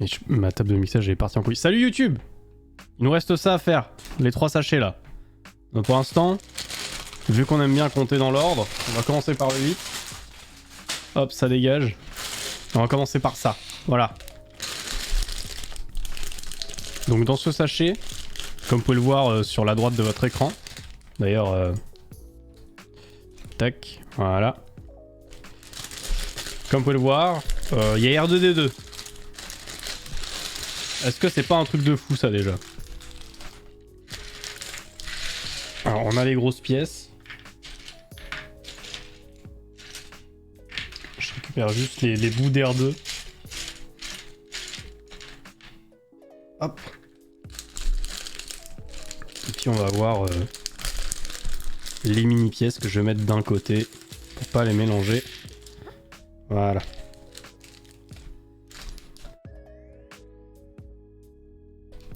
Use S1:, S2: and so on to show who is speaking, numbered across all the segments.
S1: Et ma table de mixage est partie en couille. Salut YouTube! Il nous reste ça à faire, les 3 sachets là. Donc pour l'instant, vu qu'on aime bien compter dans l'ordre, on va commencer par le 8. Hop, ça dégage. On va commencer par ça. Voilà. Donc dans ce sachet, comme vous pouvez le voir sur la droite de votre écran, d'ailleurs, tac, voilà. Comme vous pouvez le voir, il y a R2D2. Est-ce que c'est pas un truc de fou ça déjà? Alors on a les grosses pièces. Je récupère juste les bouts d'R2. Hop. Et puis on va voir les mini pièces que je vais mettre d'un côté pour pas les mélanger. Voilà.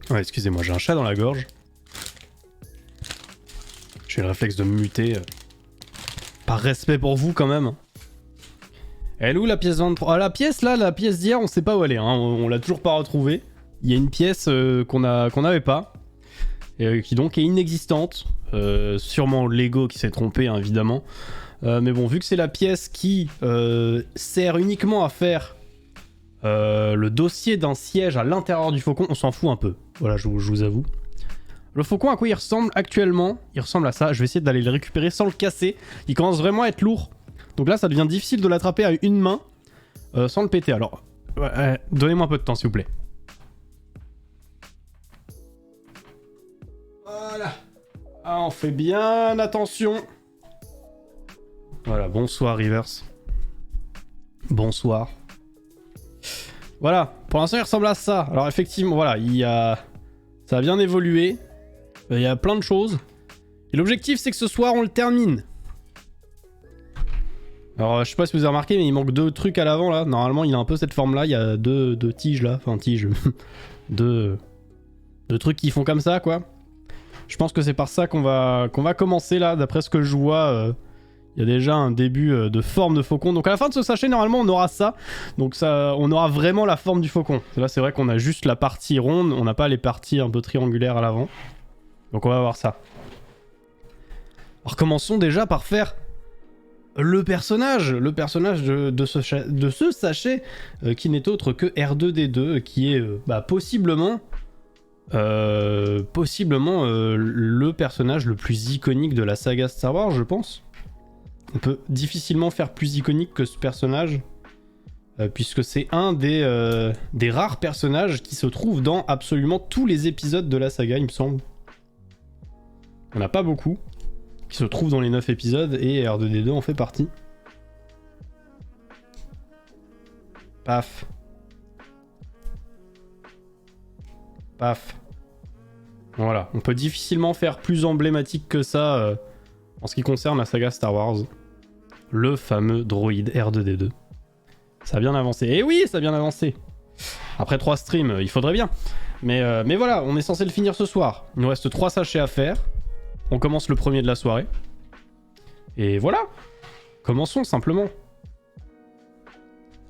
S1: Ouais, excusez-moi, j'ai un chat dans la gorge. J'ai le réflexe de me muter. Par respect pour vous quand même. Elle est où la pièce 23? Ah, la pièce là, la pièce d'hier, on sait pas où elle est. Hein. On l'a toujours pas retrouvée. Il y a une pièce qu'on n'avait pas. Et qui donc est inexistante. Sûrement Lego qui s'est trompé, hein, évidemment. Mais bon, vu que c'est la pièce qui sert uniquement à faire le dossier d'un siège à l'intérieur du faucon, on s'en fout un peu. Voilà, je vous avoue. Le faucon, à quoi il ressemble actuellement? Il ressemble à ça. Je vais essayer d'aller le récupérer sans le casser. Il commence vraiment à être lourd. Donc là, ça devient difficile de l'attraper à une main sans le péter. Alors, donnez-moi un peu de temps, s'il vous plaît. Voilà. Ah, on fait bien attention. Voilà, bonsoir Rivers. Bonsoir. Voilà, pour l'instant il ressemble à ça. Alors effectivement, voilà, ça a bien évolué. Il y a plein de choses. Et l'objectif c'est que ce soir on le termine. Alors je sais pas si vous avez remarqué, mais il manque 2 trucs à l'avant là. Normalement il a un peu cette forme là, il y a deux tiges là. Enfin tiges. deux trucs qui font comme ça quoi. Je pense que c'est par ça qu'on va commencer là, d'après ce que je vois. Il y a déjà un début de forme de faucon. Donc à la fin de ce sachet, normalement, on aura ça. Donc ça, on aura vraiment la forme du faucon. Là, c'est vrai qu'on a juste la partie ronde. On n'a pas les parties un peu triangulaires à l'avant. Donc on va voir ça. Alors commençons déjà par faire le personnage. Le personnage de ce sachet qui n'est autre que R2D2. Qui est possiblement le personnage le plus iconique de la saga Star Wars, je pense. On peut difficilement faire plus iconique que ce personnage, puisque c'est un des rares personnages qui se trouve dans absolument tous les épisodes de la saga, il me semble. Il n'y en a pas beaucoup qui se trouvent dans les 9 épisodes, et R2D2 en fait partie. Paf. Paf. Voilà, on peut difficilement faire plus emblématique que ça en ce qui concerne la saga Star Wars. Le fameux droïde R2D2. Ça a bien avancé. Et oui, ça a bien avancé. Après 3 streams, il faudrait bien. Mais voilà, on est censé le finir ce soir. Il nous reste 3 sachets à faire. On commence le premier de la soirée. Et voilà. Commençons simplement.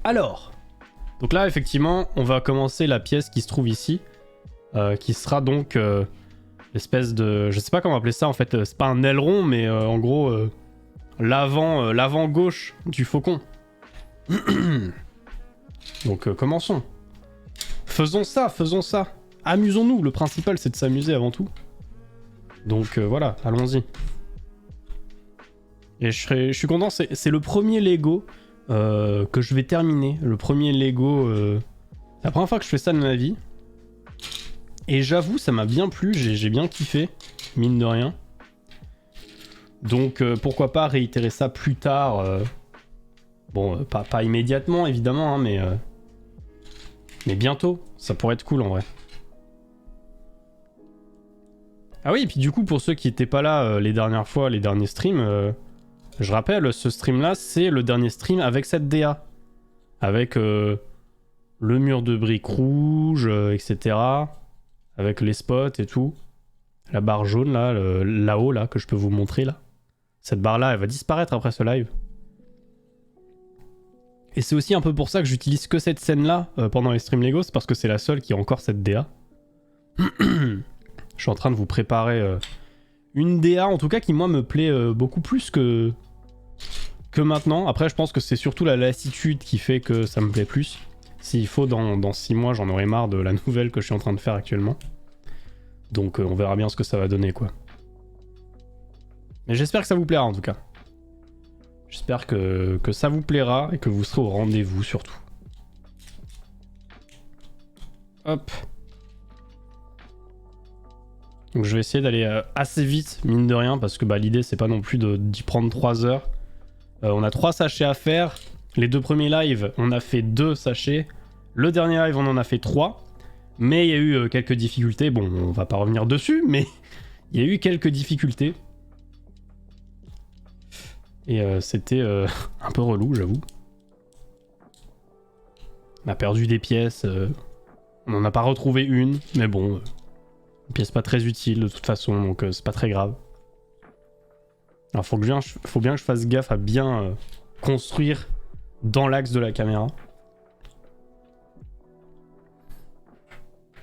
S1: Alors. Donc là, effectivement, on va commencer la pièce qui se trouve ici. Qui sera donc l'espèce de... Je sais pas comment appeler ça en fait. C'est pas un aileron, mais en gros... l'avant gauche du faucon. Donc commençons. Faisons ça. Amusons-nous, le principal c'est de s'amuser avant tout. Donc voilà, allons-y. Et je suis content, c'est le premier Lego que je vais terminer. Le premier Lego... C'est la première fois que je fais ça de ma vie. Et j'avoue, ça m'a bien plu, j'ai bien kiffé, mine de rien. Donc pourquoi pas réitérer ça plus tard. Bon, pas immédiatement évidemment, hein, mais bientôt. Ça pourrait être cool en vrai. Ah oui, et puis du coup pour ceux qui étaient pas là les dernières fois, les derniers streams, je rappelle, ce stream là c'est le dernier stream avec cette DA. Avec le mur de briques rouges, etc. Avec les spots et tout. La barre jaune là, là-haut là, que je peux vous montrer là. Cette barre là, elle va disparaître après ce live. Et c'est aussi un peu pour ça que j'utilise que cette scène-là pendant les streams Lego, c'est parce que c'est la seule qui a encore cette DA. Je suis en train de vous préparer une DA, en tout cas, qui moi me plaît beaucoup plus que maintenant. Après, je pense que c'est surtout la lassitude qui fait que ça me plaît plus. S'il faut, dans 6 mois, j'en aurai marre de la nouvelle que je suis en train de faire actuellement. Donc on verra bien ce que ça va donner, quoi. Mais j'espère que ça vous plaira, en tout cas. J'espère que ça vous plaira et que vous serez au rendez-vous, surtout. Hop. Donc je vais essayer d'aller assez vite, mine de rien, parce que bah, l'idée, c'est pas non plus d'y prendre 3 heures. On a 3 sachets à faire. Les 2 premiers lives, on a fait 2 sachets. Le dernier live, on en a fait 3. Mais il y a eu quelques difficultés. Bon, on va pas revenir dessus, mais il y a eu quelques difficultés. Et c'était un peu relou, j'avoue. On a perdu des pièces. On n'en a pas retrouvé une, mais bon. Une pièce pas très utile de toute façon, donc c'est pas très grave. Alors faut bien que je fasse gaffe à bien construire dans l'axe de la caméra.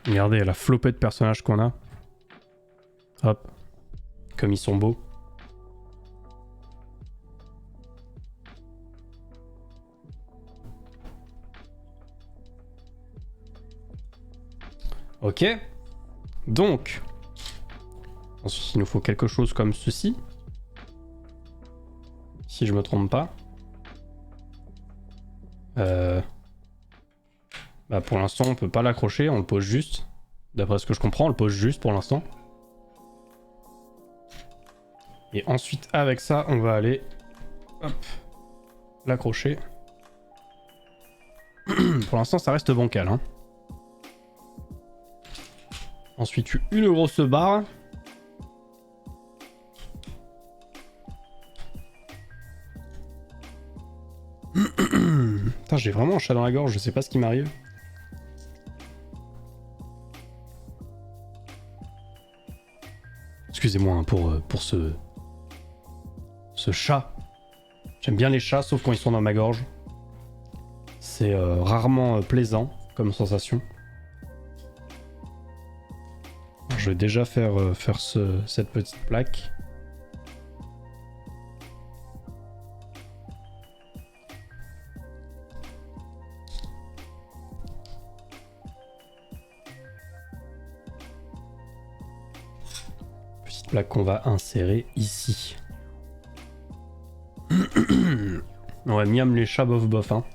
S1: Regardez la flopée de personnages qu'on a. Hop. Comme ils sont beaux. Ok. Donc. Ensuite, il nous faut quelque chose comme ceci. Si je me trompe pas. Bah pour l'instant, on peut pas l'accrocher, on le pose juste. D'après ce que je comprends, on le pose juste pour l'instant. Et ensuite, avec ça, on va aller... Hop. L'accrocher. Pour l'instant, ça reste bancal, hein. Ensuite, une grosse barre. Putain, j'ai vraiment un chat dans la gorge, je sais pas ce qui m'arrive. Excusez-moi hein, pour ce chat. J'aime bien les chats, sauf quand ils sont dans ma gorge. C'est rarement plaisant comme sensation. Je vais déjà faire cette petite plaque. Petite plaque qu'on va insérer ici. Ouais, miam les chats bof bof, hein.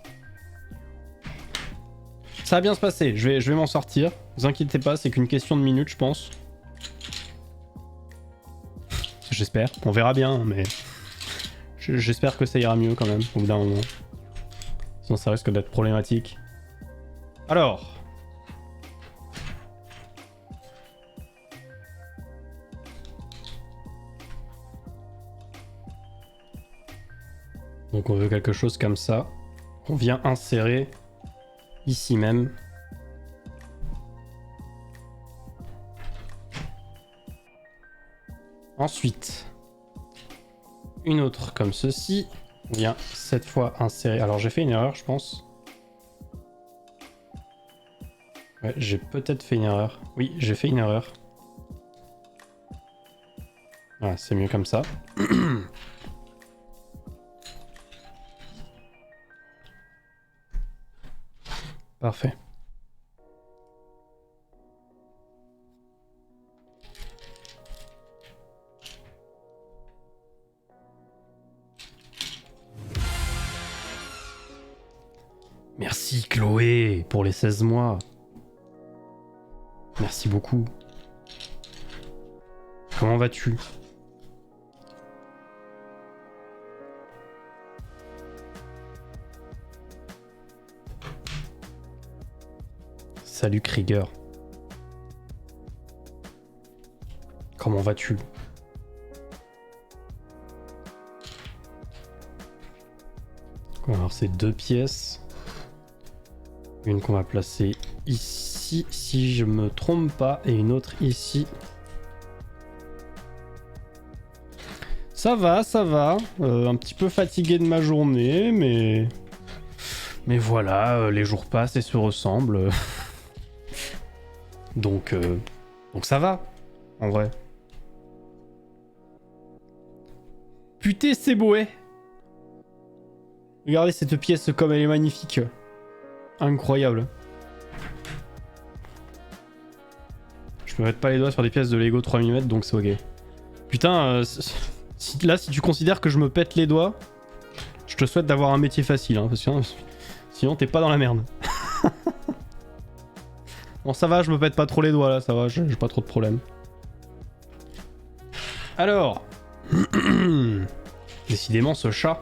S1: Ça va bien se passer, je vais m'en sortir. Ne vous inquiétez pas, c'est qu'une question de minutes, je pense. J'espère. On verra bien, mais... J'espère que ça ira mieux quand même, au bout d'un moment. Sinon ça risque d'être problématique. Alors... Donc on veut quelque chose comme ça. On vient insérer ici même. Ensuite, une autre comme ceci. On vient cette fois insérer. Alors j'ai fait une erreur, je pense. Ouais, j'ai peut-être fait une erreur. Oui, j'ai fait une erreur. Voilà, c'est mieux comme ça. Parfait. Merci Chloé pour les 16 mois. Merci beaucoup. Comment vas-tu ? Salut Krieger. Comment vas-tu ? Alors c'est 2 pièces. Une qu'on va placer ici, si je me trompe pas, et une autre ici. Ça va, ça va. Un petit peu fatigué de ma journée, mais Mais voilà, les jours passent et se ressemblent. Donc ça va, en vrai. Putain, c'est beau, eh. Regardez cette pièce comme elle est magnifique. Incroyable. Je peux mettre pas les doigts sur des pièces de Lego 3 mm, donc c'est ok. Putain, si tu considères que je me pète les doigts, je te souhaite d'avoir un métier facile, hein, parce que sinon t'es pas dans la merde. Bon, ça va, je me pète pas trop les doigts là, ça va, j'ai pas trop de problèmes. Alors, décidément ce chat.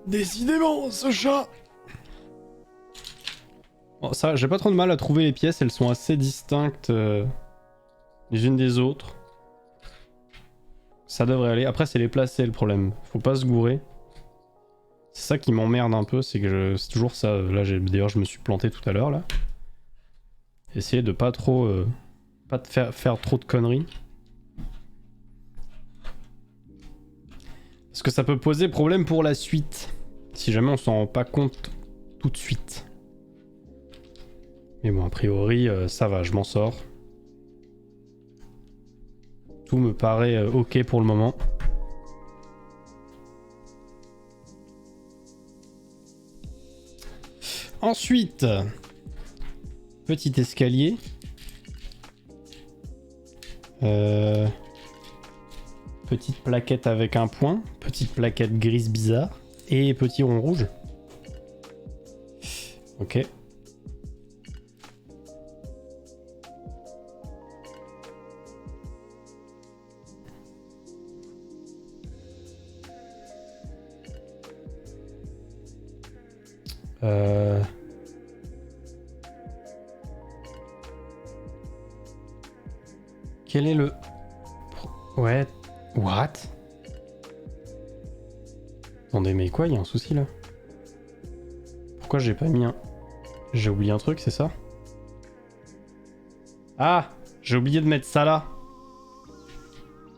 S1: Décidément ce chat. Bon, ça, j'ai pas trop de mal à trouver les pièces, elles sont assez distinctes les unes des autres. Ça devrait aller. Après, c'est les placer le problème. Faut pas se gourer. C'est ça qui m'emmerde un peu, c'est que c'est toujours ça. Là, d'ailleurs, je me suis planté tout à l'heure là. Essayer de pas trop, pas de faire trop de conneries. Parce que ça peut poser problème pour la suite. Si jamais on s'en rend pas compte tout de suite. Mais bon, a priori, ça va, je m'en sors. Tout me paraît ok pour le moment. Ensuite, petit escalier. Petite plaquette avec un point. Petite plaquette grise bizarre. Et petit rond rouge. Ok. Quel est le... Ouais... What? Attendez, mais quoi? Il y a un souci là? Pourquoi j'ai pas mis un... J'ai oublié un truc, c'est ça? Ah! J'ai oublié de mettre ça là.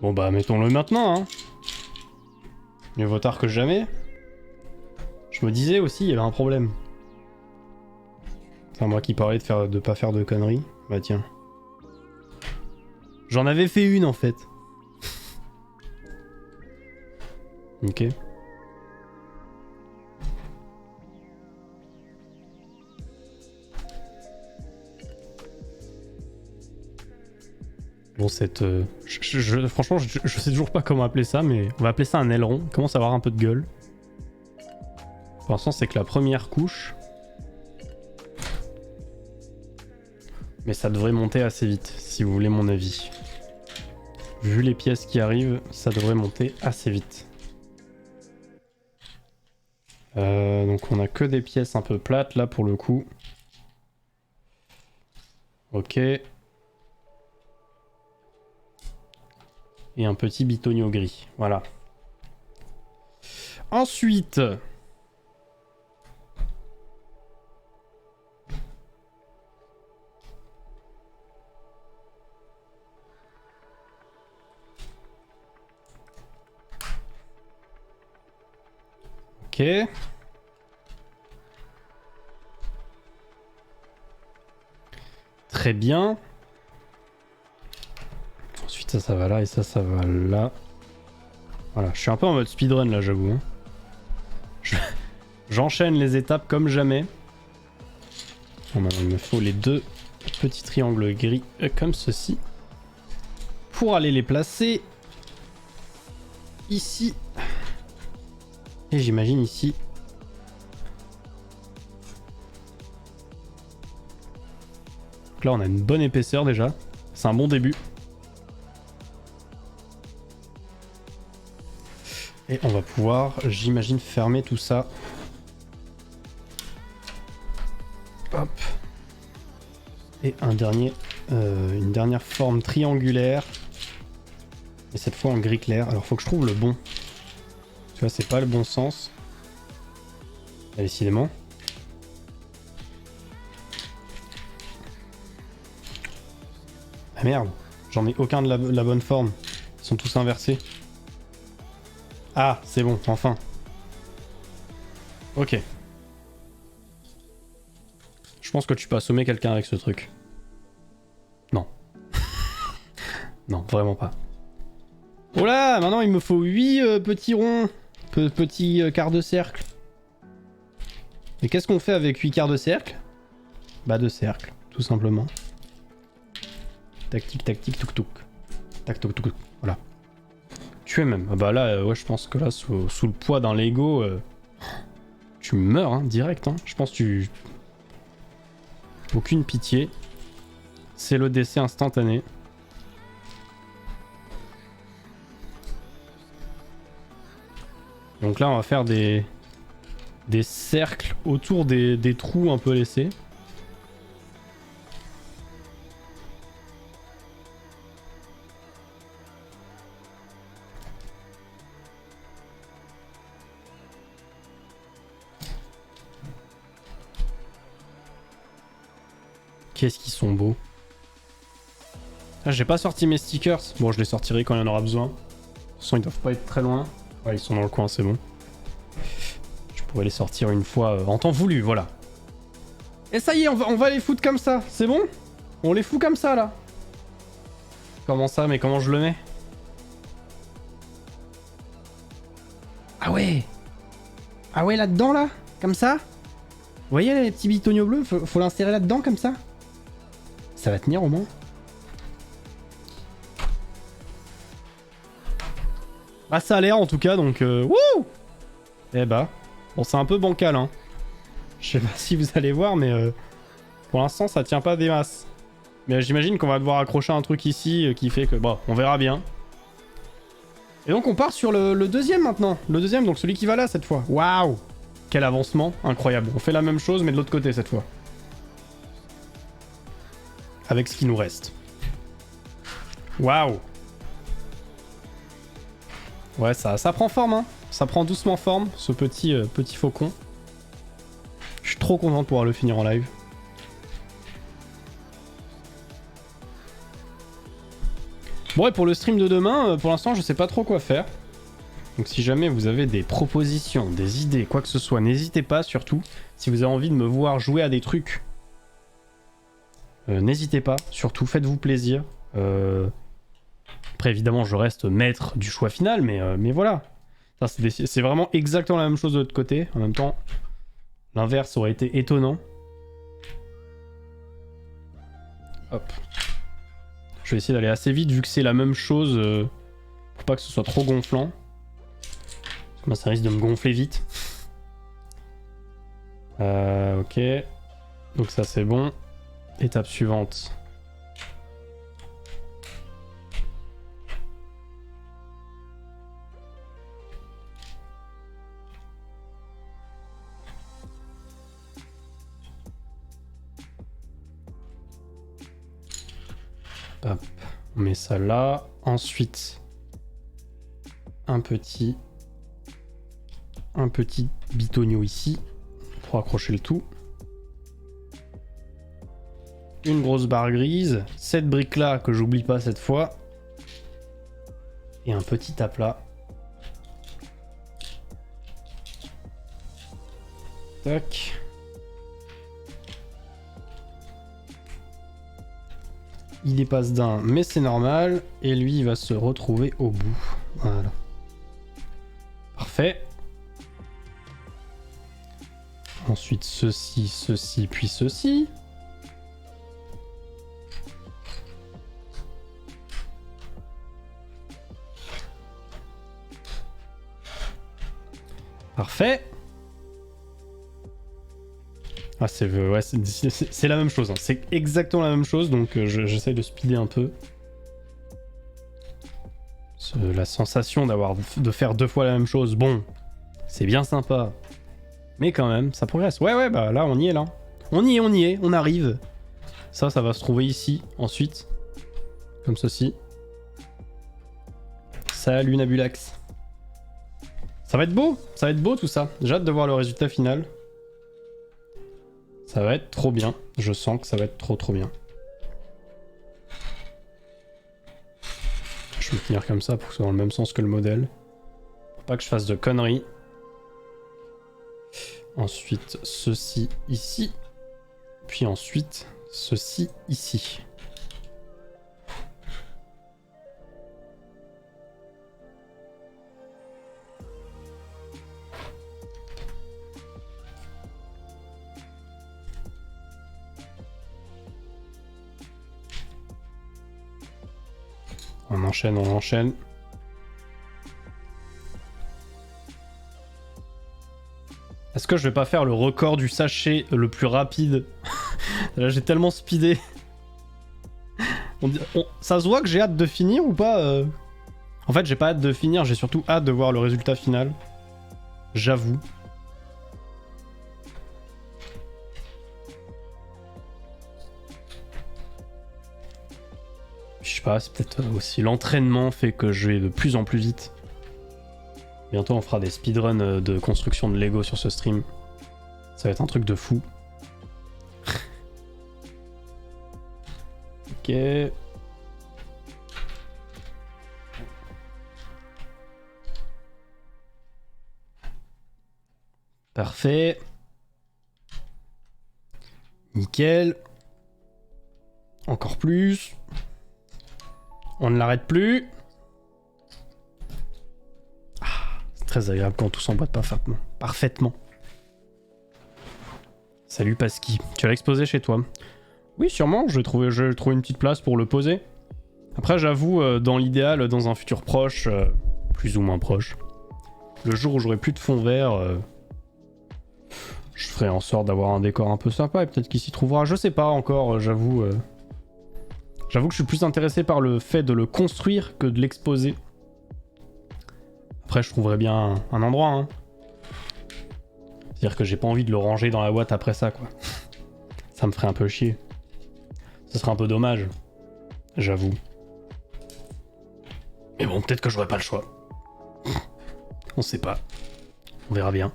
S1: Bon bah mettons-le maintenant, hein. Mieux vaut tard que jamais. Je me disais aussi, il y avait un problème. C'est moi qui parlais de pas faire de conneries. Bah tiens. J'en avais fait une en fait. Ok. Bon, cette... franchement, je sais toujours pas comment appeler ça, mais on va appeler ça un aileron. Il commence à avoir un peu de gueule. Pour l'instant, c'est que la première couche. Mais ça devrait monter assez vite, si vous voulez mon avis. Vu les pièces qui arrivent, ça devrait monter assez vite. Donc on a que des pièces un peu plates là pour le coup. Ok. Et un petit bitonio gris, voilà. Ensuite... Ok. Très bien. Ensuite ça va là et ça va là. Voilà, je suis un peu en mode speedrun là, j'avoue. Hein. J'enchaîne les étapes comme jamais. Bon, maintenant, il me faut les deux petits triangles gris comme ceci. Pour aller les placer ici. Et j'imagine ici. Donc là on a une bonne épaisseur déjà. C'est un bon début. Et on va pouvoir, j'imagine, fermer tout ça. Hop. Et un dernier, une dernière forme triangulaire. Et cette fois en gris clair. Alors faut que je trouve le bon. Tu vois, c'est pas le bon sens. Là, décidément. Ah merde. J'en ai aucun de la bonne forme. Ils sont tous inversés. Ah, c'est bon, enfin. Ok. Je pense que tu peux assommer quelqu'un avec ce truc. Non. Non, vraiment pas. Oh là, maintenant il me faut 8 petits ronds. Petits quarts de cercle. Et qu'est-ce qu'on fait avec 8 quarts de cercle? Bah de cercle, tout simplement. Tactique, tactique, touk touk. Tac, touk touk. Voilà. Tuer même. Ah bah là, ouais, je pense que là, sous le poids d'un Lego, tu meurs, hein, direct. Hein. Je pense que tu... Aucune pitié. C'est le décès instantané. Donc là, on va faire des cercles autour des trous un peu laissés. Qu'est-ce qu'ils sont beaux. Ah, j'ai pas sorti mes stickers. Bon, je les sortirai quand il y en aura besoin. De toute façon, ils doivent pas être très loin. Ouais, ils sont dans le coin, c'est bon. Je pourrais les sortir une fois en temps voulu, voilà. Et ça y est, on va les foutre comme ça, c'est bon? On les fout comme ça, là. Comment ça? Mais comment je le mets? Ah ouais! Ah ouais, là-dedans, là? Comme ça? Vous voyez, là, les petits bitonios bleus? Faut l'insérer là-dedans, comme ça? Ça va tenir, au moins? Ah, ça a l'air, en tout cas, donc... Wouh! Eh bah... Bon, c'est un peu bancal, hein. Je sais pas si vous allez voir, mais... pour l'instant, ça tient pas des masses. Mais j'imagine qu'on va devoir accrocher un truc ici qui fait que... Bon, on verra bien. Et donc, on part sur le deuxième, maintenant. Le deuxième, donc celui qui va là, cette fois. Waouh! Quel avancement incroyable. On fait la même chose, mais de l'autre côté, cette fois. Avec ce qui nous reste. Waouh! Ouais, ça prend forme, hein. Ça prend doucement forme, ce petit faucon. Je suis trop content de pouvoir le finir en live. Bon, et pour le stream de demain, pour l'instant, je sais pas trop quoi faire. Donc si jamais vous avez des propositions, des idées, quoi que ce soit, n'hésitez pas, surtout. Si vous avez envie de me voir jouer à des trucs, n'hésitez pas, surtout, faites-vous plaisir. Après, évidemment, je reste maître du choix final, mais voilà. C'est vraiment exactement la même chose de l'autre côté. En même temps, l'inverse aurait été étonnant. Hop. Je vais essayer d'aller assez vite vu que c'est la même chose pour pas que ce soit trop gonflant. Parce que moi ça risque de me gonfler vite. Ok. Donc ça c'est bon. Étape suivante. Hop. On met ça là. Ensuite, un petit bitonio ici pour accrocher le tout. Une grosse barre grise. Cette brique là que j'oublie pas cette fois. Et un petit aplat. Tac. Il dépasse d'un, mais c'est normal. Et lui, il va se retrouver au bout. Voilà. Parfait. Ensuite, ceci, puis ceci. Parfait. Ah, c'est la même chose, hein. C'est exactement la même chose, donc j'essaye de speeder un peu. La sensation de faire 2 fois la même chose, bon, c'est bien sympa. Mais quand même, ça progresse. Ouais, bah là, on y est, là. On y est, on arrive. Ça va se trouver ici, ensuite. Comme ceci. Salut Nabulax. Ça va être beau tout ça. J'ai hâte de voir le résultat final. Ça va être trop bien. Je sens que ça va être trop bien. Je vais tenir comme ça pour que ce soit dans le même sens que le modèle. Faut pas que je fasse de conneries. Ensuite, ceci ici. Puis ensuite, ceci ici. On enchaîne, on enchaîne. Est-ce que je vais pas faire le record du sachet le plus rapide? Là, j'ai tellement speedé. Ça se voit que j'ai hâte de finir ou pas En fait, j'ai pas hâte de finir, j'ai surtout hâte de voir le résultat final. J'avoue. Je sais pas, c'est peut-être aussi l'entraînement fait que je vais de plus en plus vite. Bientôt on fera des speedruns de construction de Lego sur ce stream. Ça va être un truc de fou. Ok. Parfait. Nickel. Encore plus. On ne l'arrête plus. Ah, c'est très agréable quand tout s'emboîte parfaitement. Salut Pasky. Tu vas l'exposer chez toi? Oui, sûrement. Je vais trouver une petite place pour le poser. Après, j'avoue, dans l'idéal, dans un futur proche, plus ou moins proche, le jour où j'aurai plus de fond vert, je ferai en sorte d'avoir un décor un peu sympa et peut-être qu'il s'y trouvera. Je sais pas encore, j'avoue. J'avoue que je suis plus intéressé par le fait de le construire que de l'exposer. Après, je trouverais bien un endroit. Hein. C'est-à-dire que j'ai pas envie de le ranger dans la boîte après ça, quoi. Ça me ferait un peu chier. Ce serait un peu dommage. J'avoue. Mais bon, peut-être que j'aurai pas le choix. On sait pas. On verra bien.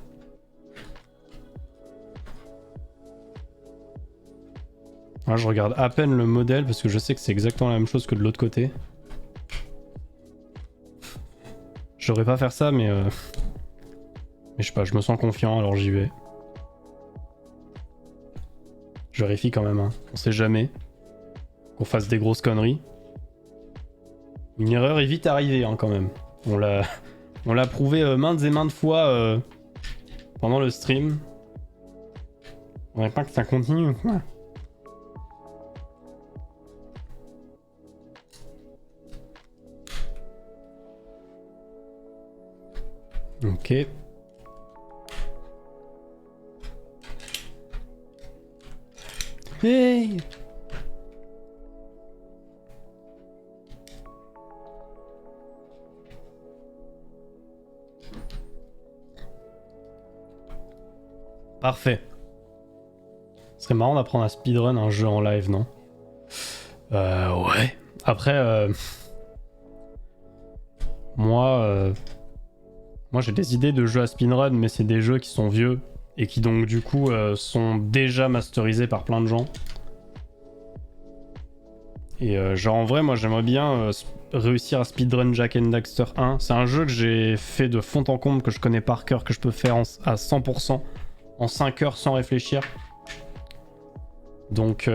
S1: Là, je regarde à peine le modèle parce que je sais que c'est exactement la même chose que de l'autre côté. J'aurais pas faire ça, mais je sais pas, je me sens confiant, alors j'y vais. Je vérifie quand même, hein. On sait jamais qu'on fasse des grosses conneries. Une erreur est vite arrivée, hein, quand même. On l'a prouvé maintes et maintes fois pendant le stream. On n'aimerait pas que ça continue, quoi. Ok. Hey! Parfait. Ce serait marrant d'apprendre à speedrun un jeu en live, non? Ouais. Après, moi, j'ai des idées de jeux à speedrun, mais c'est des jeux qui sont vieux et qui donc du coup sont déjà masterisés par plein de gens. Et genre en vrai, moi j'aimerais bien réussir à speedrun Jak and Daxter 1. C'est un jeu que j'ai fait de fond en comble, que je connais par cœur, que je peux faire à 100% en 5 heures sans réfléchir. Donc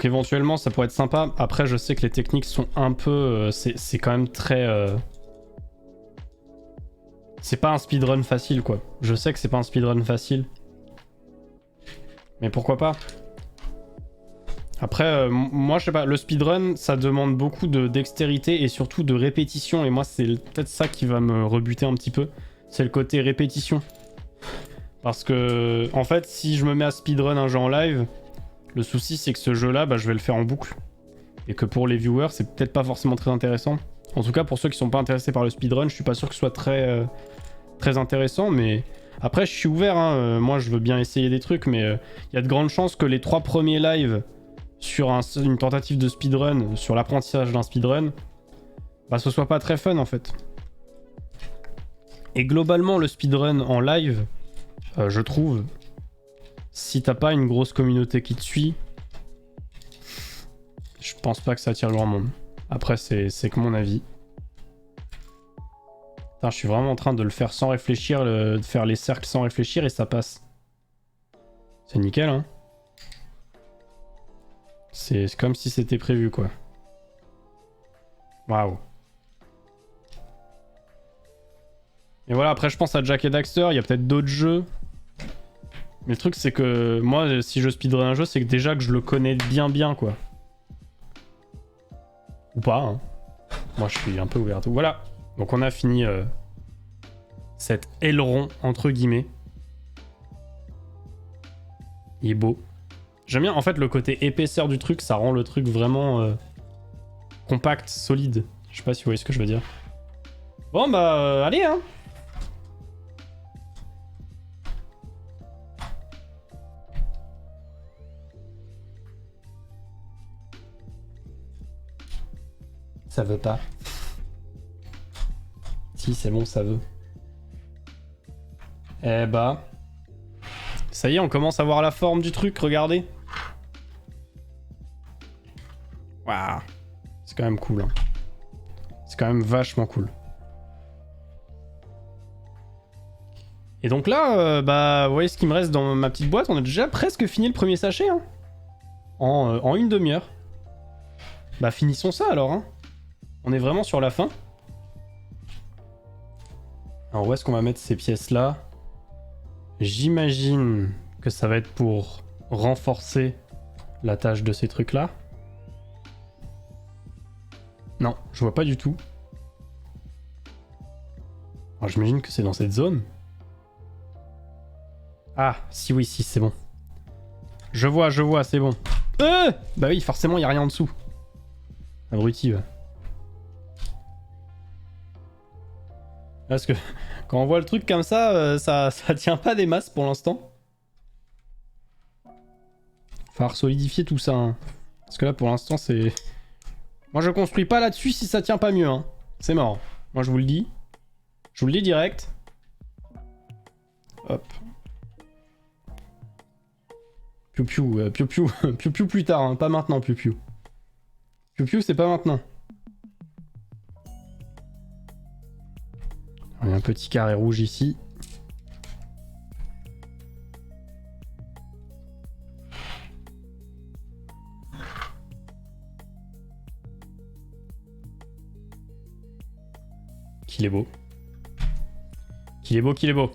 S1: éventuellement ça pourrait être sympa. Après je sais que les techniques sont un peu... c'est quand même très... C'est pas un speedrun facile, quoi. Je sais que c'est pas un speedrun facile. Mais pourquoi pas? Après, moi je sais pas, le speedrun ça demande beaucoup de dextérité et surtout de répétition. Et moi c'est peut-être ça qui va me rebuter un petit peu. C'est le côté répétition. Parce que, en fait, si je me mets à speedrun un jeu en live, le souci c'est que ce jeu-là, bah, je vais le faire en boucle. Et que pour les viewers, c'est peut-être pas forcément très intéressant. En tout cas, pour ceux qui sont pas intéressés par le speedrun, je suis pas sûr que ce soit très intéressant, mais après je suis ouvert, hein. Moi je veux bien essayer des trucs, mais il y a de grandes chances que les 3 premiers lives sur une tentative de speedrun, sur l'apprentissage d'un speedrun, bah ce soit pas très fun en fait. Et globalement le speedrun en live, je trouve, Si t'as pas une grosse communauté qui te suit, je pense pas que ça attire grand monde. Après, c'est que mon avis. Putain, je suis vraiment en train de le faire sans réfléchir, de faire les cercles sans réfléchir et ça passe. C'est nickel, hein. C'est comme si c'était prévu, quoi. Waouh. Et voilà, après je pense à Jack et Daxter, il y a peut-être d'autres jeux. Mais le truc c'est que moi, si je speedrun un jeu, c'est que déjà que je le connais bien, quoi. Ou pas, hein. Moi je suis un peu ouvert à tout. Voilà. Donc on a fini cet aileron, entre guillemets. Il est beau. J'aime bien, en fait, le côté épaisseur du truc, ça rend le truc vraiment compact, solide. Je sais pas si vous voyez ce que je veux dire. Bon bah, allez, hein. Ça veut pas. Si, c'est bon, ça veut. Eh bah... Ça y est, on commence à voir la forme du truc, regardez. Waouh. C'est quand même cool, hein. C'est quand même vachement cool. Et donc là, bah, vous voyez ce qui me reste dans ma petite boîte. On a déjà presque fini le premier sachet, hein. En une demi-heure. Bah, finissons ça alors, hein. On est vraiment sur la fin. Alors, où est-ce qu'on va mettre ces pièces-là? J'imagine que ça va être pour renforcer la tâche de ces trucs-là. Non, je vois pas du tout. Alors, j'imagine que c'est dans cette zone. Ah, si oui, si, c'est bon. Je vois, c'est bon. Bah oui, forcément, il n'y a rien en dessous. Abruti, ouais. Parce que quand on voit le truc comme ça, ça tient pas des masses pour l'instant. Falloir solidifier tout ça, hein. Parce que là, pour l'instant, c'est... Moi, je construis pas là-dessus si ça tient pas mieux, hein. C'est mort. Moi, je vous le dis. Je vous le dis direct. Hop. Piu-piu, piu-piu, piu-piu plus tard, hein. Pas maintenant, piu-piu. Piu-piu, c'est pas maintenant. Il y a un petit carré rouge ici. Qu'il est beau. Qu'il est beau, qu'il est beau.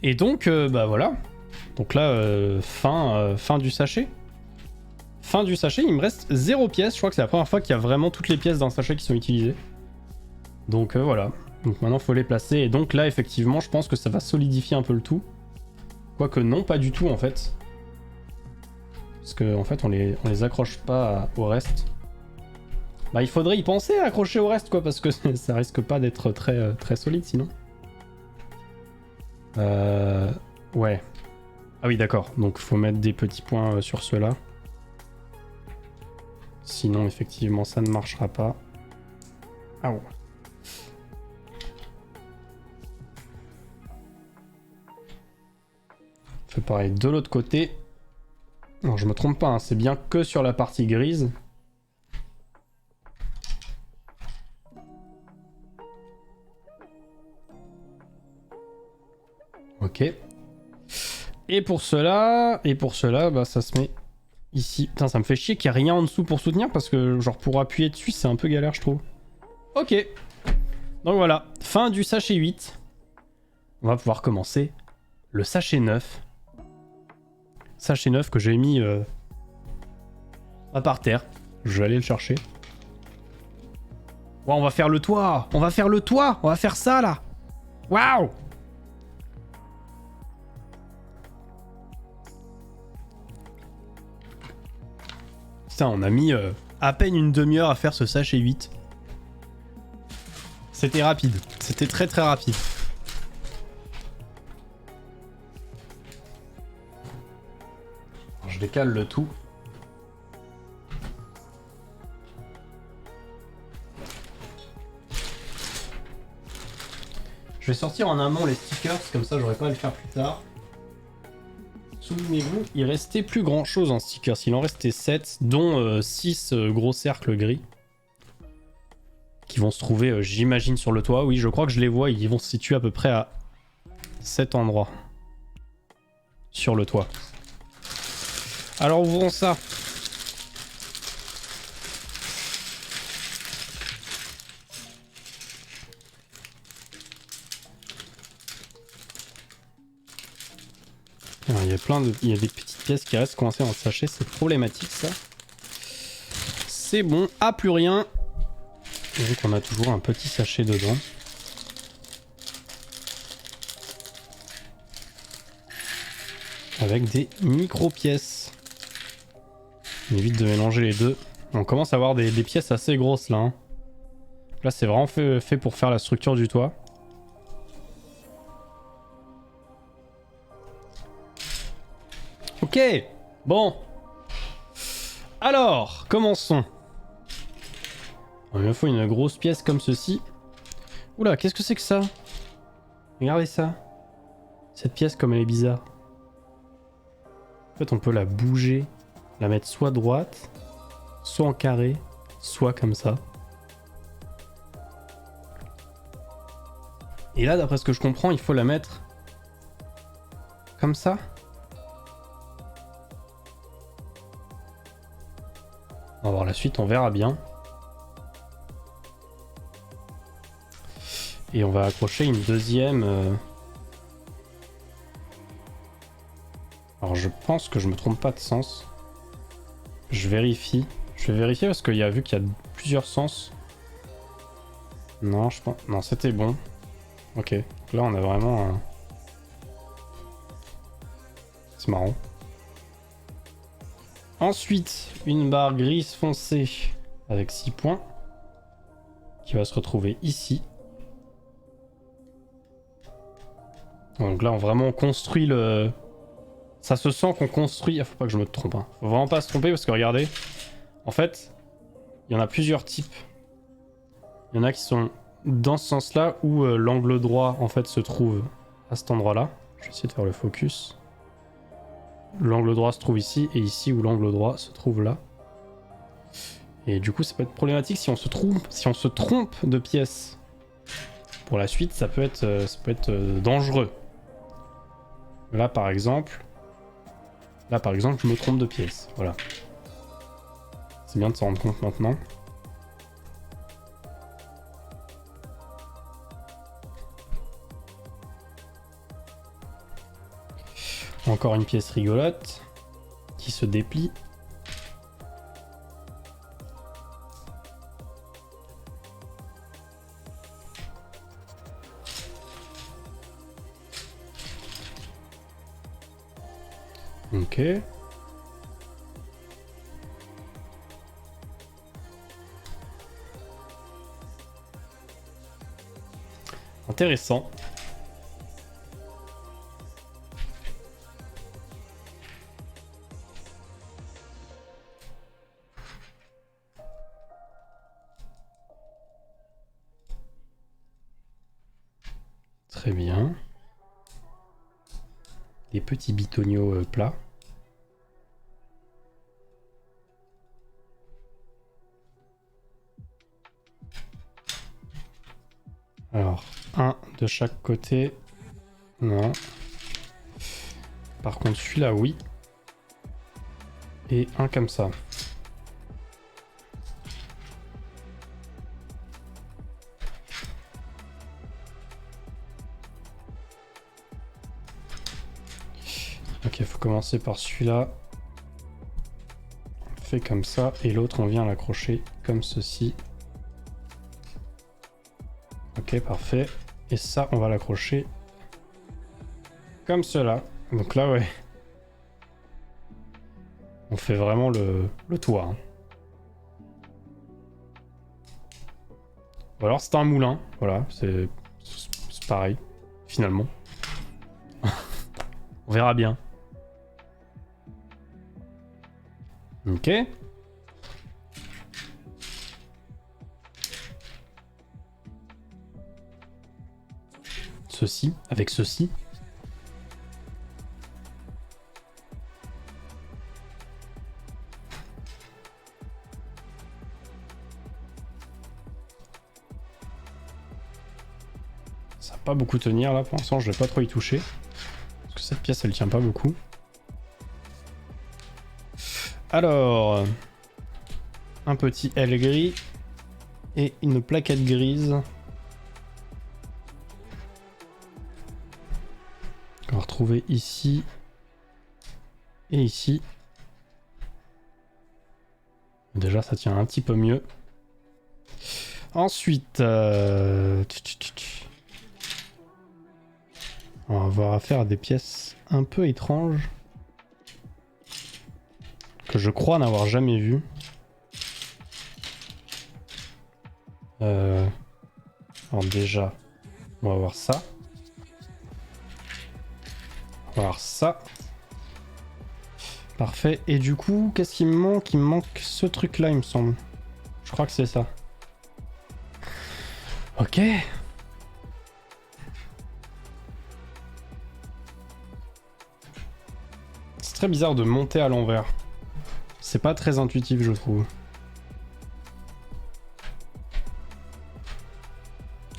S1: Et donc, bah voilà. Donc là, fin du sachet. Fin du sachet, il me reste 0 pièce. Je crois que c'est la première fois qu'il y a vraiment toutes les pièces d'un sachet qui sont utilisées. Donc voilà. Donc maintenant, il faut les placer. Et donc là, effectivement, je pense que ça va solidifier un peu le tout. Quoique non, pas du tout en fait. Parce qu'en fait, on les accroche pas au reste. Bah, il faudrait y penser à accrocher au reste, quoi, parce que ça risque pas d'être très solide sinon. Ouais. Ah oui, d'accord. Donc, faut mettre des petits points sur ceux-là. Sinon, effectivement, ça ne marchera pas. Ah ouais. Fait pareil de l'autre côté. Non, je me trompe pas, hein, c'est bien que sur la partie grise. Ok. Et pour cela, bah ça se met ici. Putain, ça me fait chier qu'il n'y a rien en dessous pour soutenir parce que genre pour appuyer dessus, c'est un peu galère, je trouve. Ok. Donc voilà, fin du sachet 8. On va pouvoir commencer le sachet 9. Sachet 9 que j'ai mis par terre. Je vais aller le chercher. Ouais, on va faire le toit. On va faire le toit. On va faire ça là. Waouh. Putain, on a mis à peine une demi-heure à faire ce sachet 8. C'était rapide. C'était très rapide. Alors, je décale le tout. Je vais sortir en amont les stickers, comme ça j'aurai pas à le faire plus tard. Souvenez-vous, il restait plus grand chose en stickers. Il en restait 7, dont 6 gros cercles gris. Qui vont se trouver, j'imagine, sur le toit. Oui, je crois que je les vois. Ils vont se situer à peu près à cet endroit. Sur le toit. Alors, ouvrons ça. Alors, il y a des petites pièces qui restent coincées dans le sachet. C'est problématique, ça. C'est bon. Ah, plus rien. Et vu qu'on a toujours un petit sachet dedans. Avec des micro-pièces. On évite de mélanger les deux. On commence à avoir des pièces assez grosses là. Hein. Là c'est vraiment fait pour faire la structure du toit. Ok, bon. Alors, commençons. Il me faut une grosse pièce comme ceci. Oula, qu'est-ce que c'est que ça? Regardez ça. Cette pièce comme elle est bizarre. En fait on peut la bouger, la mettre soit droite, soit en carré, soit comme ça. Et là d'après ce que je comprends il faut la mettre comme ça. On va voir la suite, on verra bien. Et on va accrocher une deuxième... Alors je pense que je me trompe pas de sens. Je vérifie. Je vais vérifier parce qu'il y a vu qu'il y a plusieurs sens. Non, je pense... Non, c'était bon. Ok. Donc là, on a vraiment un... C'est marrant. Ensuite, une barre grise foncée avec 6 points. Qui va se retrouver ici. Donc là, on vraiment construit le... Ça se sent qu'on construit... Ah, faut pas que je me trompe. Hein. Faut vraiment pas se tromper parce que regardez. En fait, il y en a plusieurs types. Il y en a qui sont dans ce sens-là où l'angle droit en fait se trouve à cet endroit-là. Je vais essayer de faire le focus. L'angle droit se trouve ici et ici où l'angle droit se trouve là. Et du coup, ça peut être problématique si on se trompe de pièce. Pour la suite, ça peut être dangereux. Là, par exemple, je me trompe de pièce. Voilà. C'est bien de s'en rendre compte maintenant. Encore une pièce rigolote qui se déplie. Ok. Intéressant. Très bien. Des petits bitonio plats. Alors, un de chaque côté. Non. Par contre, celui-là, oui. Et un comme ça. Ok, il faut commencer par celui-là. On fait comme ça. Et l'autre, on vient l'accrocher comme ceci. Ok, parfait. Et ça, on va l'accrocher comme cela. Donc là, ouais. On fait vraiment le toit. Hein. Ou alors c'est un moulin. Voilà, c'est pareil, finalement. On verra bien. Ok. Ceci, avec ceci. pas beaucoup tenir là pour l'instant, je vais pas trop y toucher. Parce que cette pièce elle tient pas beaucoup. Alors, un petit L gris et une plaquette grise. On va retrouver ici et ici. Déjà ça tient un petit peu mieux. Ensuite, on va avoir affaire à des pièces un peu étranges que je crois n'avoir jamais vues. Alors déjà, on va voir ça. On va voir ça. Parfait. Et du coup, qu'est-ce qui me manque? Il me manque ce truc-là, il me semble. Je crois que c'est ça. Ok. C'est très bizarre de monter à l'envers. C'est pas très intuitif, je trouve.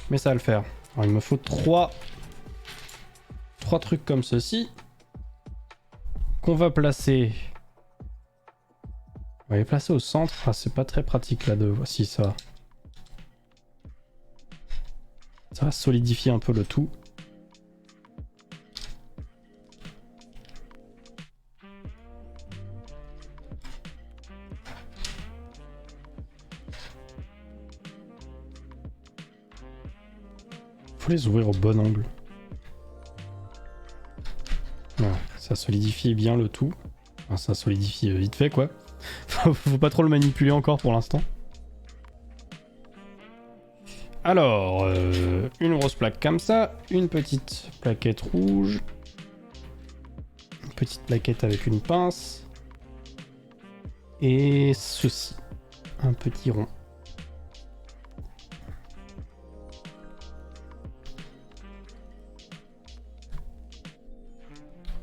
S1: Mais ça va le faire. Alors, il me faut trois trucs comme ceci. Qu'on va placer. On va les placer au centre. Ah, c'est pas très pratique là de. Voici ça. Ça va solidifier un peu le tout. Faut les ouvrir au bon angle. Voilà, ça solidifie bien le tout. Enfin, ça solidifie vite fait quoi. Faut pas trop le manipuler encore pour l'instant. Alors, une grosse plaque comme ça, une petite plaquette rouge, une petite plaquette avec une pince, et ceci, un petit rond.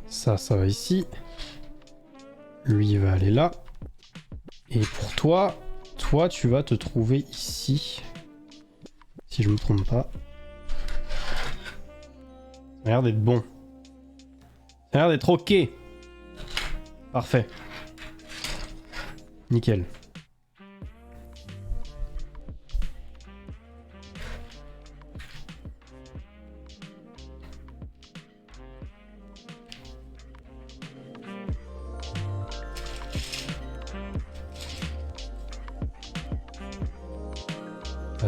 S1: Ça va ici. Lui, il va aller là. Et pour toi, tu vas te trouver ici. Si je me trompe pas. Ça a l'air d'être bon. Ça a l'air d'être ok. Parfait. Nickel.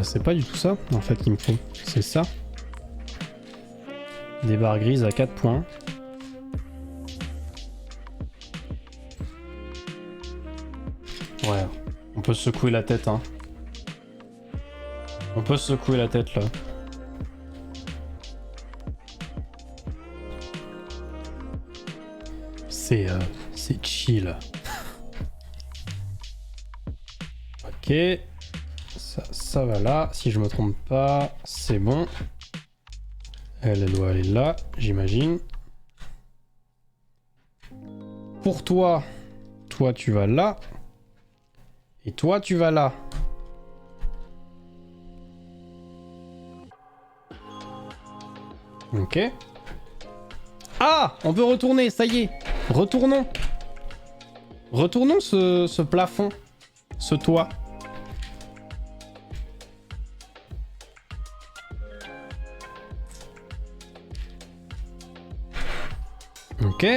S1: C'est pas du tout ça, en fait, qu'il me faut. C'est ça. Des barres grises à 4 points. Ouais, on peut se secouer la tête, hein. On peut se secouer la tête, là. C'est chill. Ok. Ça va là, si je me trompe pas, c'est bon. Elle doit aller là, j'imagine. Pour toi, tu vas là. Et toi, tu vas là. Ok. Ah, on peut retourner, ça y est. Retournons. Retournons ce plafond, ce toit. Ok.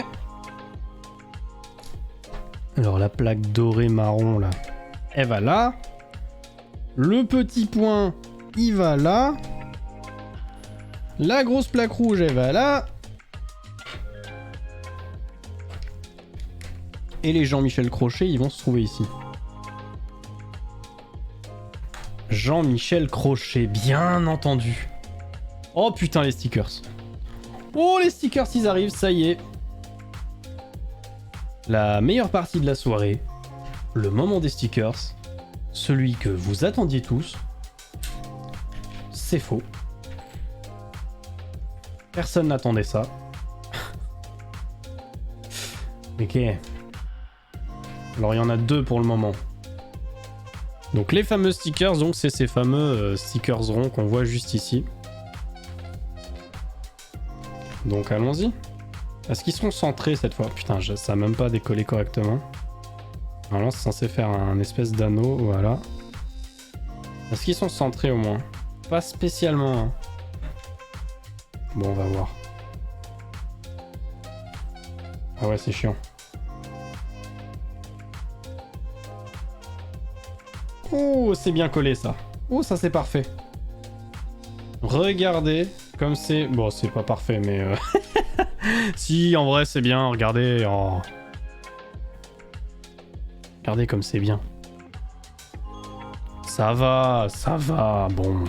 S1: Alors la plaque dorée marron là, elle va là. Le petit point, il va là. La grosse plaque rouge, elle va là. Et les Jean-Michel Crochet, ils vont se trouver ici. Jean-Michel Crochet, bien entendu. Oh putain les stickers. Oh les stickers ils arrivent, ça y est. La meilleure partie de la soirée, le moment des stickers, celui que vous attendiez tous. C'est faux. Personne n'attendait ça. Ok. Alors il y en a deux pour le moment. Donc les fameux stickers, donc c'est ces fameux stickers ronds qu'on voit juste ici. Donc allons-y. Est-ce qu'ils sont centrés cette fois? Putain, ça a même pas décollé correctement. Alors c'est censé faire un espèce d'anneau, voilà. Est-ce qu'ils sont centrés au moins? Pas spécialement. Hein. Bon, on va voir. Ah ouais, c'est chiant. Oh, c'est bien collé ça. Oh, ça c'est parfait. Regardez comme c'est... Bon, c'est pas parfait, mais... si, en vrai, c'est bien. Regardez. Oh. Regardez comme c'est bien. Ça va. Bon.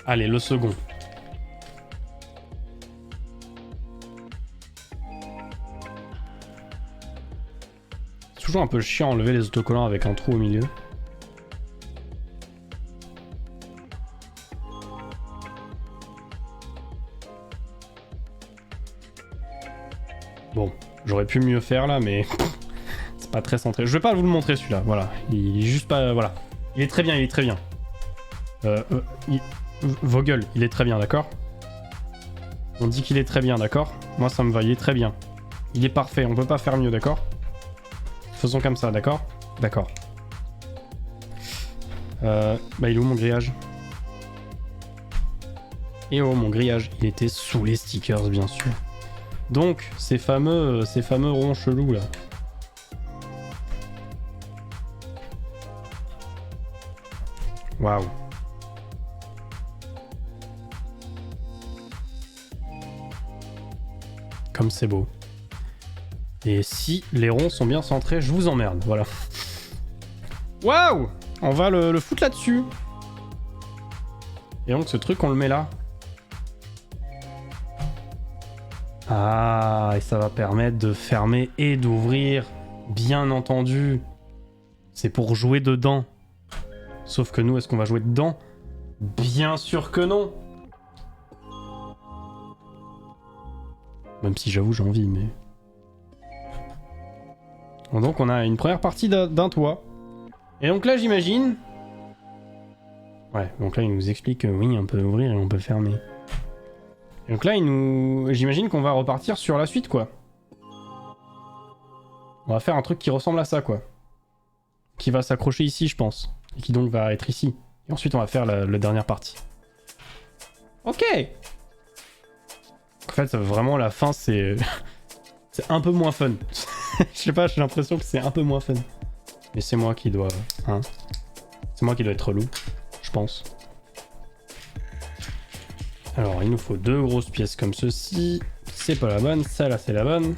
S1: Allez, le second. C'est toujours un peu chiant enlever les autocollants avec un trou au milieu. Bon, j'aurais pu mieux faire là, mais c'est pas très centré. Je vais pas vous le montrer celui-là, voilà. Il est juste pas... Voilà. Il est très bien, Vogel, il est très bien, d'accord? On dit qu'il est très bien, d'accord? Moi ça me va, il est très bien. Il est parfait, on peut pas faire mieux, d'accord? Faisons comme ça, d'accord? D'accord. Bah il est où mon grillage? Et oh mon grillage, il était sous les stickers bien sûr. Donc ces fameux ronds chelous là. Waouh. Comme c'est beau. Et si les ronds sont bien centrés, je vous emmerde, voilà. Waouh! On va le foutre là-dessus. Et donc ce truc, on le met là. Ah, et ça va permettre de fermer et d'ouvrir, bien entendu. C'est pour jouer dedans. Sauf que nous, est-ce qu'on va jouer dedans? Bien sûr que non. Même si j'avoue, j'ai envie, mais... Donc on a une première partie d'un toit. Et donc là, j'imagine... Ouais, donc là, il nous explique que oui, on peut ouvrir et on peut fermer. Et donc là, j'imagine qu'on va repartir sur la suite, quoi. On va faire un truc qui ressemble à ça, quoi. Qui va s'accrocher ici, je pense. Et qui donc va être ici. Et ensuite, on va faire la dernière partie. Ok. En fait, vraiment, la fin, c'est... c'est un peu moins fun. Je sais pas, j'ai l'impression que c'est un peu moins fun. Mais c'est moi qui dois... Hein, c'est moi qui dois être relou, je pense. Alors, il nous faut 2 grosses pièces comme ceci. C'est pas la bonne, celle-là, c'est la bonne.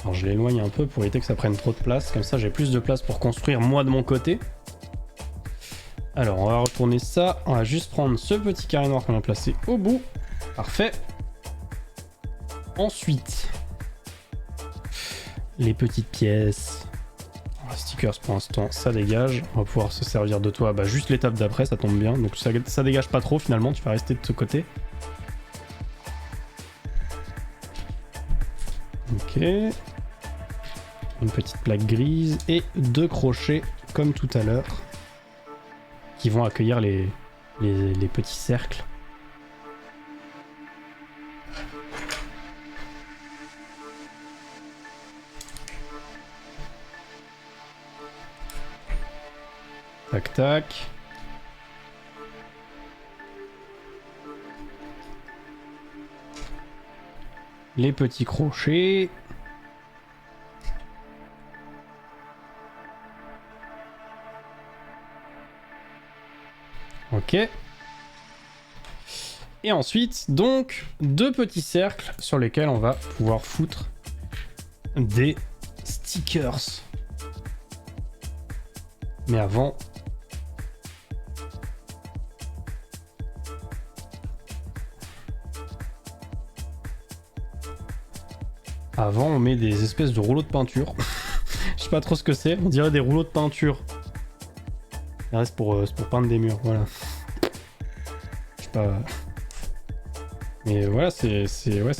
S1: Alors, je l'éloigne un peu pour éviter que ça prenne trop de place. Comme ça, j'ai plus de place pour construire moi de mon côté. Alors, on va retourner ça. On va juste prendre ce petit carré noir qu'on a placé au bout. Parfait. Ensuite... les petites pièces. Stickers pour l'instant, ça dégage. On va pouvoir se servir de toi. Bah, juste l'étape d'après, ça tombe bien. Donc ça dégage pas trop finalement, tu vas rester de ce côté. Ok. Une petite plaque grise et 2 crochets comme tout à l'heure. Qui vont accueillir les petits cercles. Tac tac. Les petits crochets. Ok. Et ensuite, donc, 2 petits cercles sur lesquels on va pouvoir foutre des stickers. Mais avant... Avant, on met des espèces de rouleaux de peinture. Je sais pas trop ce que c'est. On dirait des rouleaux de peinture. C'est pour peindre des murs, voilà. Je sais pas... Mais voilà, c'est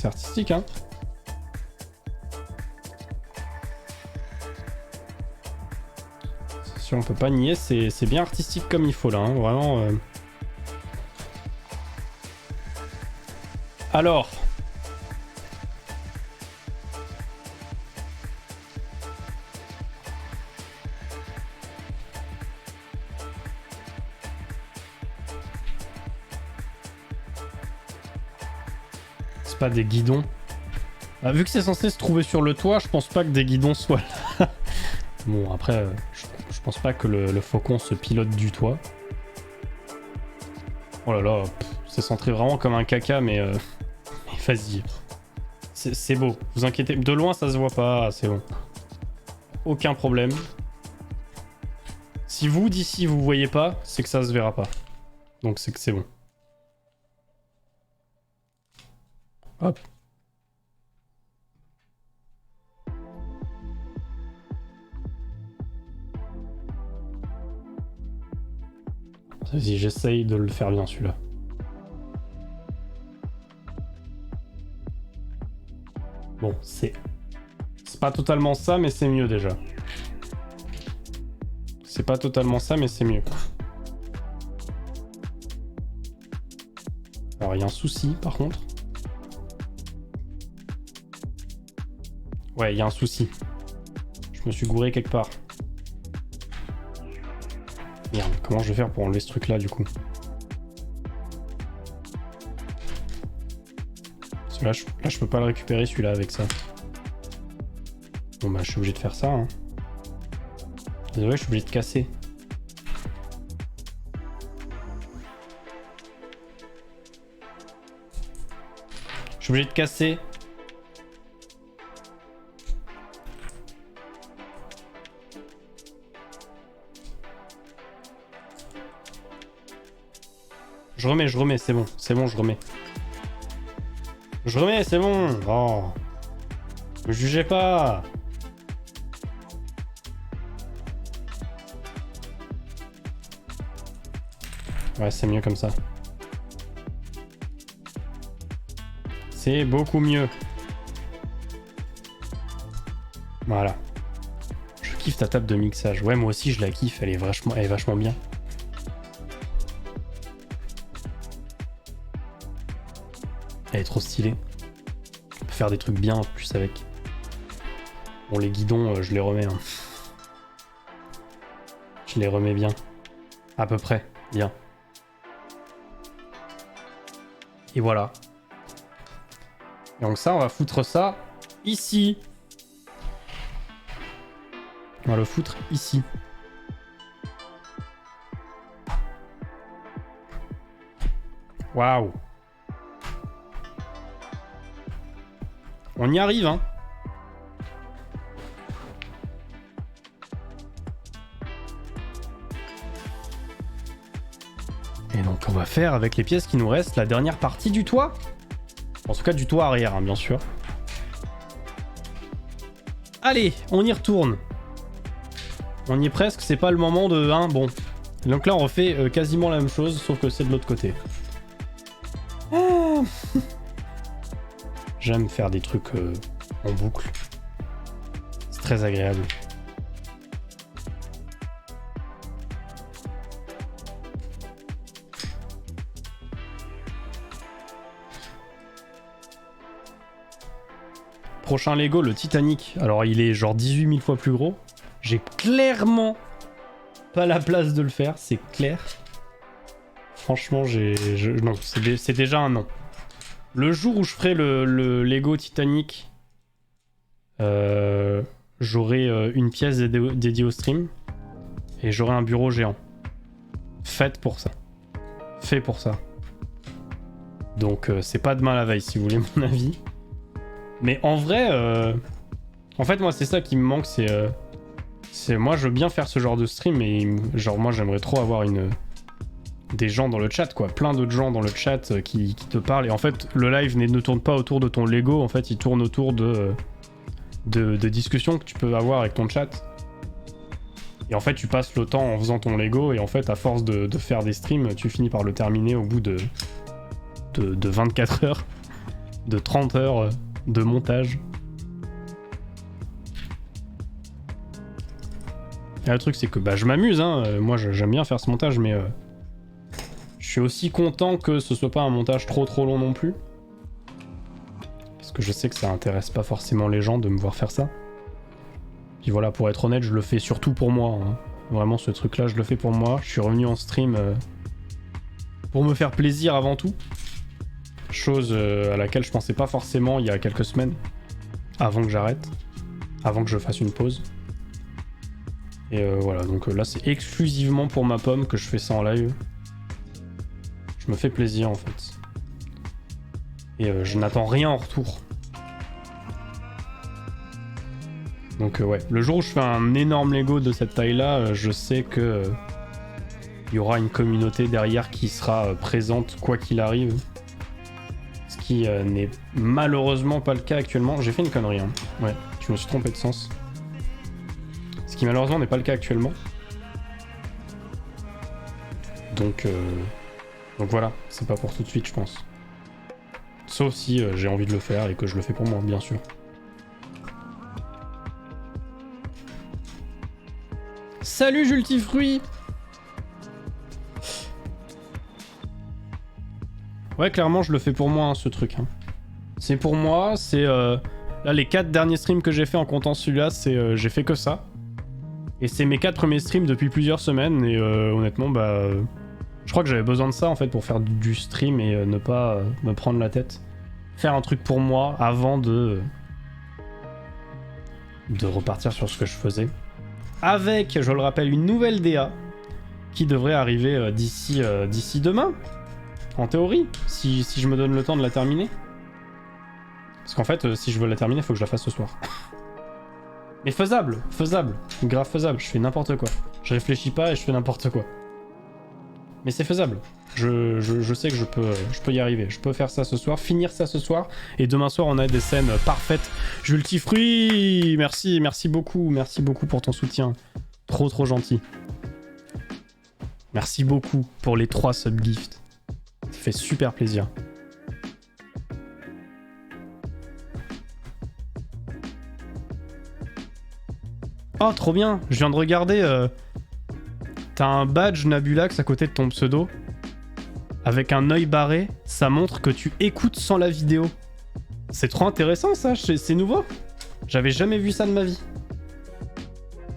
S1: artistique, hein. sûr, on peut pas nier, c'est bien artistique comme il faut là, hein, vraiment. Alors. C'est pas des guidons. Ah, vu que c'est censé se trouver sur le toit, je pense pas que des guidons soient là. Bon, après, je pense pas que le faucon se pilote du toit. Oh là là, c'est centré vraiment comme un caca, mais vas-y. C'est beau, vous inquiétez. De loin, ça se voit pas, c'est bon. Aucun problème. Si vous, d'ici, vous voyez pas, c'est que ça se verra pas. Donc c'est que c'est bon. Hop. Vas-y, j'essaye de le faire bien celui-là. Bon, c'est pas totalement ça, mais c'est mieux déjà. C'est pas totalement ça, mais c'est mieux. Alors, il y a un souci, par contre. Ouais, il y a un souci. Je me suis gouré quelque part. Merde, comment je vais faire pour enlever ce truc-là, du coup? Parce que là, je peux pas le récupérer, celui-là, avec ça. Bon, bah, je suis obligé de faire ça, hein. Désolé, je suis obligé de casser. Je suis obligé de casser. Je remets, c'est bon, je remets. Je remets, c'est bon. Oh. Me jugez pas. Ouais, c'est mieux comme ça. C'est beaucoup mieux. Voilà. Je kiffe ta table de mixage. Ouais, moi aussi, je la kiffe. Elle est vachement bien. Elle est trop stylée. On peut faire des trucs bien en plus avec. Bon, les guidons, je les remets. Hein. Je les remets bien. À peu près. Bien. Et voilà. Et donc ça, on va foutre ça ici. On va le foutre ici. Waouh. On y arrive, hein. Et donc on va faire avec les pièces qui nous restent la dernière partie du toit. En tout cas du toit arrière, hein, bien sûr. Allez, on y retourne. On y est presque, c'est pas le moment de... Hein, bon. Donc là on refait quasiment la même chose, sauf que c'est de l'autre côté. Ah. J'aime faire des trucs en boucle. C'est très agréable. Prochain Lego, le Titanic. Alors il est genre 18 000 fois plus gros. J'ai clairement pas la place de le faire, c'est clair. Franchement, non, c'est déjà un non. Le jour où je ferai le Lego Titanic, j'aurai une pièce dédiée au stream et j'aurai un bureau géant. Fait pour ça. Donc c'est pas demain la veille si vous voulez mon avis. Mais en vrai, en fait moi c'est ça qui me manque, c'est moi je veux bien faire ce genre de stream et genre moi j'aimerais trop avoir des gens dans le chat, quoi, plein d'autres gens dans le chat qui te parlent. Et en fait, le live ne tourne pas autour de ton Lego, en fait, il tourne autour de discussions que tu peux avoir avec ton chat. Et en fait, tu passes le temps en faisant ton Lego, et en fait, à force de faire des streams, tu finis par le terminer au bout de 24 heures, de 30 heures de montage. le truc c'est que bah, je m'amuse, hein. Moi j'aime bien faire ce montage, mais je suis aussi content que ce soit pas un montage trop long non plus. Parce que je sais que ça intéresse pas forcément les gens de me voir faire ça. Puis voilà, pour être honnête, je le fais surtout pour moi, hein. Vraiment ce truc là je le fais pour moi. Je suis revenu en stream pour me faire plaisir avant tout. Chose à laquelle je pensais pas forcément il y a quelques semaines. Avant que j'arrête. Avant que je fasse une pause. Et voilà, donc là c'est exclusivement pour ma pomme que je fais ça en live. Je me fais plaisir en fait. Et je n'attends rien en retour. Donc ouais, le jour où je fais un énorme Lego de cette taille-là, je sais que il y aura une communauté derrière qui sera présente quoi qu'il arrive. Ce qui n'est malheureusement pas le cas actuellement. J'ai fait une connerie, hein. Ouais, je me suis trompé de sens. Ce qui malheureusement n'est pas le cas actuellement. Donc voilà, c'est pas pour tout de suite, je pense. Sauf si j'ai envie de le faire et que je le fais pour moi, bien sûr. Salut Jultifruit! Ouais, clairement, je le fais pour moi, hein, ce truc. Hein. C'est pour moi, c'est... Là, les 4 derniers streams que j'ai fait en comptant celui-là, c'est j'ai fait que ça. Et c'est mes 4 premiers streams depuis plusieurs semaines, et honnêtement, bah... je crois que j'avais besoin de ça, en fait, pour faire du stream et ne pas me prendre la tête. Faire un truc pour moi avant de repartir sur ce que je faisais. Avec, je le rappelle, une nouvelle DA qui devrait arriver d'ici demain. En théorie, si je me donne le temps de la terminer. Parce qu'en fait, si je veux la terminer, il faut que je la fasse ce soir. Mais faisable, grave faisable, je fais n'importe quoi. Je réfléchis pas et je fais n'importe quoi. Mais c'est faisable. Je sais que je peux y arriver. Je peux faire ça ce soir, finir ça ce soir, et demain soir on a des scènes parfaites. Jultifruit, merci beaucoup pour ton soutien. Trop gentil. Merci beaucoup pour les 3 subgifts. Ça fait super plaisir. Oh, trop bien. Je viens de regarder. T'as un badge Nabulax à côté de ton pseudo. Avec un œil barré. Ça montre que tu écoutes sans la vidéo. C'est trop intéressant ça. C'est nouveau. J'avais jamais vu ça de ma vie.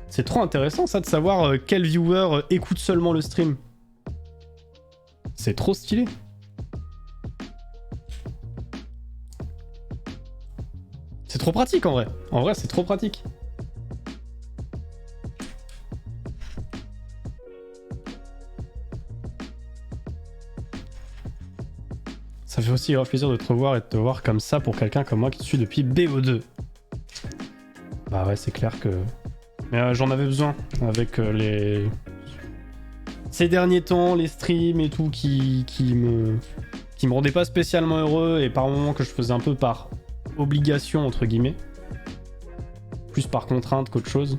S1: C'est trop intéressant ça de savoir quel viewer écoute seulement le stream. C'est trop stylé. C'est trop pratique en vrai. En vrai, c'est trop pratique. Ça fait aussi grave plaisir de te revoir et de te voir comme ça pour quelqu'un comme moi qui te suit depuis BO2. Bah ouais, c'est clair que... Mais j'en avais besoin avec les... Ces derniers temps, les streams et tout qui me rendaient pas spécialement heureux et par moments que je faisais un peu par obligation entre guillemets. Plus par contrainte qu'autre chose.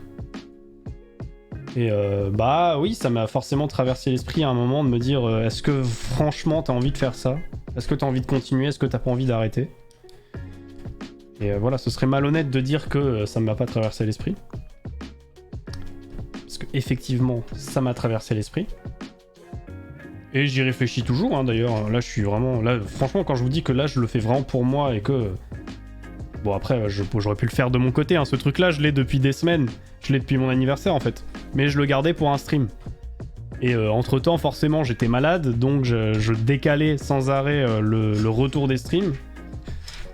S1: Et bah oui, ça m'a forcément traversé l'esprit à un moment de me dire est-ce que franchement t'as envie de faire ça ? Est-ce que t'as envie de continuer ? Est-ce que t'as pas envie d'arrêter ? Et voilà, ce serait malhonnête de dire que ça ne m'a pas traversé l'esprit. Parce que effectivement, ça m'a traversé l'esprit. Et j'y réfléchis toujours, hein, d'ailleurs. Là, je suis vraiment... Là, franchement, quand je vous dis que là, je le fais vraiment pour moi et que... Bon, après, j'aurais pu le faire de mon côté, hein. Ce truc-là, je l'ai depuis des semaines. Je l'ai depuis mon anniversaire, en fait. Mais je le gardais pour un stream. Et entre-temps, forcément, j'étais malade, donc je décalais sans arrêt le retour des streams.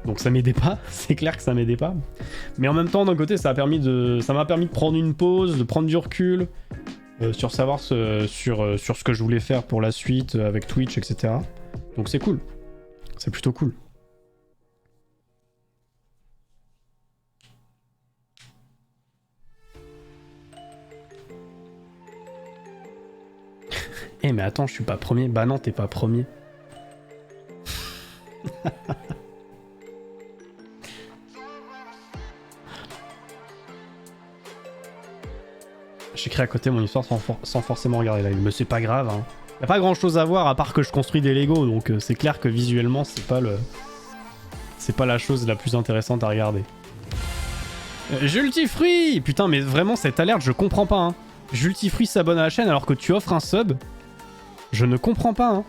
S1: Donc ça m'aidait pas, c'est clair que ça m'aidait pas. Mais en même temps, d'un côté, ça m'a permis de prendre une pause, de prendre du recul, sur savoir sur ce que je voulais faire pour la suite, avec Twitch, etc. Donc c'est cool. C'est plutôt cool. Eh mais attends, je suis pas premier. Bah non, t'es pas premier. J'écris à côté mon histoire sans forcément regarder live. Mais c'est pas grave, hein. Y a pas grand chose à voir à part que je construis des Lego, donc c'est clair que visuellement c'est pas la chose la plus intéressante à regarder. Jultifruit! Putain, mais vraiment cette alerte, je comprends pas, hein. Jultifruit s'abonne à la chaîne alors que tu offres un sub. Je ne comprends pas, hein.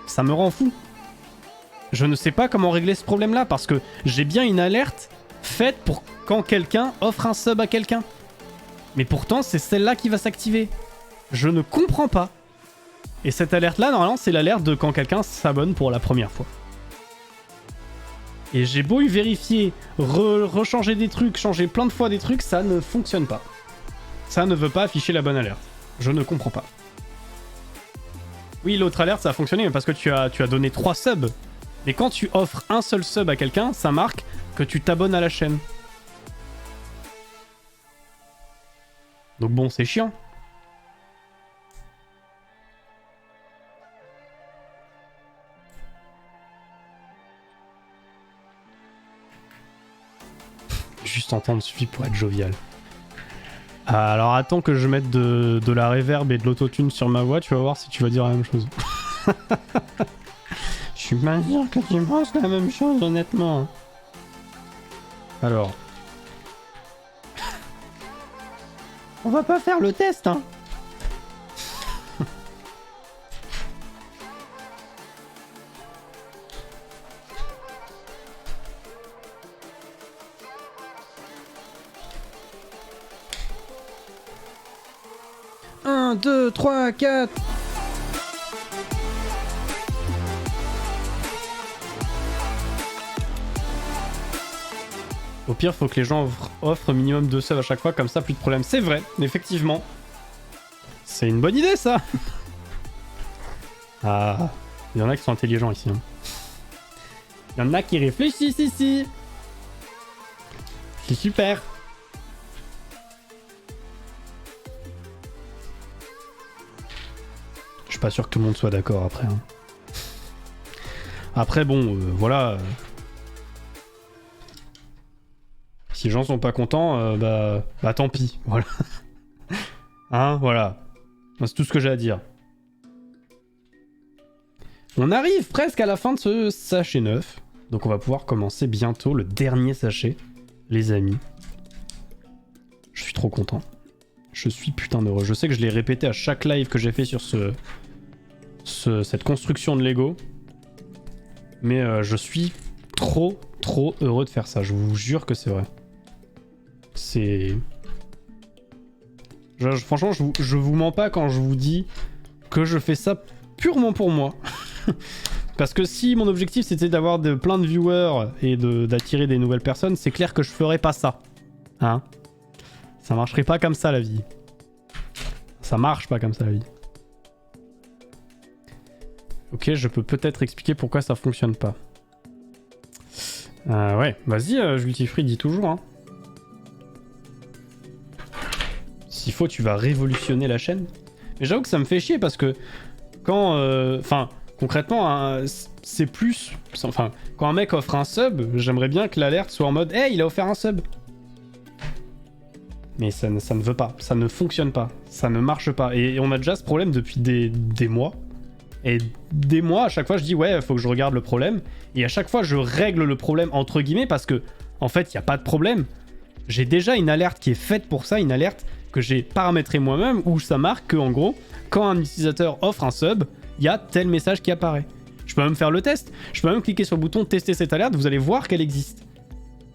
S1: Ça me rend fou. Je ne sais pas comment régler ce problème-là parce que j'ai bien une alerte faite pour quand quelqu'un offre un sub à quelqu'un. Mais pourtant, c'est celle-là qui va s'activer. Je ne comprends pas. Et cette alerte-là, normalement, c'est l'alerte de quand quelqu'un s'abonne pour la première fois. Et j'ai beau y vérifier, rechanger des trucs, changer plein de fois des trucs, ça ne fonctionne pas. Ça ne veut pas afficher la bonne alerte. Je ne comprends pas. Oui, l'autre alerte, ça a fonctionné, mais parce que tu as donné 3 subs. Mais quand tu offres un seul sub à quelqu'un, ça marque que tu t'abonnes à la chaîne. Donc bon, c'est chiant. Juste entendre suffit pour être jovial. Alors attends que je mette de la reverb et de l'autotune sur ma voix, tu vas voir si tu vas dire la même chose. Je suis pas sûr que tu penses la même chose, honnêtement. Alors. On va pas faire le test, hein. Un, 2, 3, 4. Au pire, faut que les gens offrent minimum 2 subs à chaque fois, comme ça, plus de problème. C'est vrai, effectivement. C'est une bonne idée, ça. Ah, il y en a qui sont intelligents ici. Hein. Il y en a qui réfléchissent ici. C'est super. Je suis pas sûr que tout le monde soit d'accord après. Hein. Après, bon, voilà. Si les gens sont pas contents, bah tant pis, voilà. Hein, voilà. C'est tout ce que j'ai à dire. On arrive presque à la fin de ce sachet neuf. Donc on va pouvoir commencer bientôt le dernier sachet, les amis. Je suis trop content. Je suis putain d'heureux. Je sais que je l'ai répété à chaque live que j'ai fait sur cette construction de Lego. Mais je suis trop heureux de faire ça. Je vous jure que c'est vrai. C'est... Franchement, je vous mens pas quand je vous dis que je fais ça purement pour moi. Parce que si mon objectif c'était d'avoir plein de viewers et d'attirer des nouvelles personnes, c'est clair que je ferais pas ça. Hein? Ça marcherait pas comme ça la vie. Ça marche pas comme ça la vie. Ok, je peux peut-être expliquer pourquoi ça fonctionne pas. Ouais, vas-y, Jultifruit, dis toujours, hein. S'il faut, tu vas révolutionner la chaîne. Mais j'avoue que ça me fait chier parce que quand... Enfin, concrètement, hein, c'est plus... Enfin, quand un mec offre un sub, j'aimerais bien que l'alerte soit en mode « Hey, il a offert un sub !» Mais ça ne veut pas, ça ne fonctionne pas, ça ne marche pas. Et on a déjà ce problème depuis des mois. Et des mois, à chaque fois, je dis « Ouais, il faut que je regarde le problème. » Et à chaque fois, je règle le problème entre guillemets parce que, en fait, il n'y a pas de problème. J'ai déjà une alerte qui est faite pour ça, une alerte que j'ai paramétrée moi-même où ça marque que, en gros, quand un utilisateur offre un sub, il y a tel message qui apparaît. Je peux même faire le test. Je peux même cliquer sur le bouton tester cette alerte, vous allez voir qu'elle existe.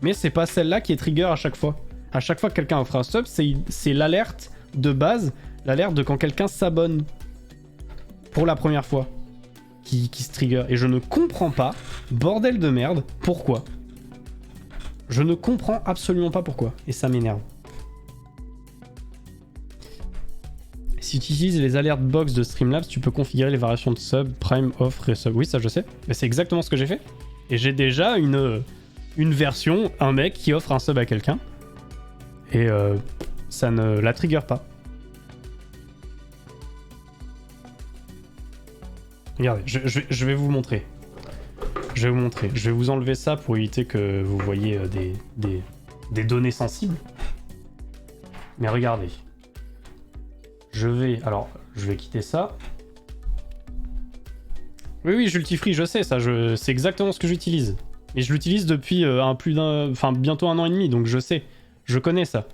S1: Mais c'est pas celle-là qui est trigger à chaque fois. À chaque fois que quelqu'un offre un sub, c'est l'alerte de base, l'alerte de quand quelqu'un s'abonne pour la première fois qui se trigger. Et je ne comprends pas, bordel de merde, pourquoi. Je ne comprends absolument pas pourquoi. Et ça m'énerve. Si tu utilises les alertes box de Streamlabs, tu peux configurer les variations de sub, prime, off, resub. Oui, ça je sais. Mais c'est exactement ce que j'ai fait. Et j'ai déjà une version, un mec qui offre un sub à quelqu'un. Et ça ne la trigger pas. Regardez, je vais vous montrer. Je vais vous montrer. Je vais vous enlever ça pour éviter que vous voyez des données sensibles. Mais regardez. Je vais quitter ça. Oui, Jultifruit, je sais ça. C'est exactement ce que j'utilise. Et je l'utilise depuis bientôt 1 an et demi, donc je sais. Je connais ça.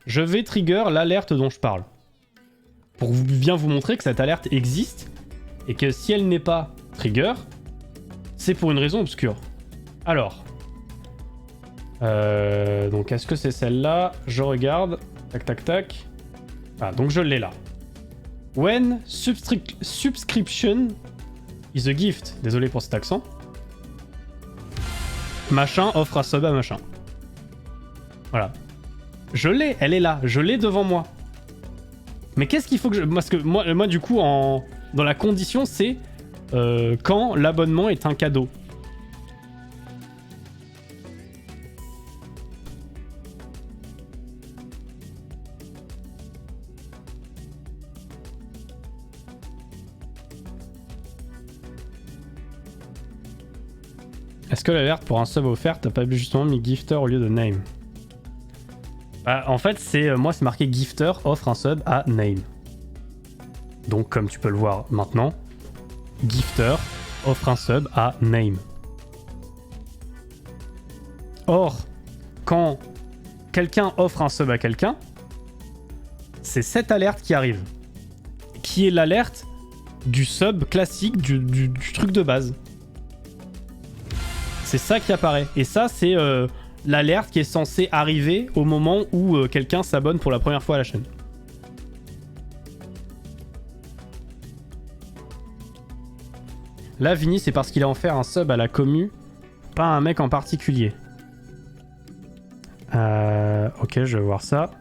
S1: je vais trigger l'alerte dont je parle. Pour bien vous montrer que cette alerte existe, et que si elle n'est pas trigger, c'est pour une raison obscure. Alors, donc est-ce que c'est celle-là? Je regarde, tac tac tac. Ah, donc je l'ai là. When subscription is a gift, désolé pour cet accent, machin offre un sub à machin. Voilà. Je l'ai, elle est là, je l'ai devant moi. Mais qu'est-ce qu'il faut que je... Parce que moi du coup, dans la condition, c'est quand l'abonnement est un cadeau. Est-ce que l'alerte pour un sub offert, t'as pas justement mis gifter au lieu de name? Bah, en fait, moi, c'est marqué gifter offre un sub à name. Donc, comme tu peux le voir maintenant, gifter offre un sub à name. Or, quand quelqu'un offre un sub à quelqu'un, c'est cette alerte qui arrive. Qui est l'alerte du sub classique, du truc de base. C'est ça qui apparaît. Et ça, c'est l'alerte qui est censée arriver au moment où quelqu'un s'abonne pour la première fois à la chaîne. Là, Vini, c'est parce qu'il a offert un sub à la commu, pas à un mec en particulier. Ok, je vais voir ça.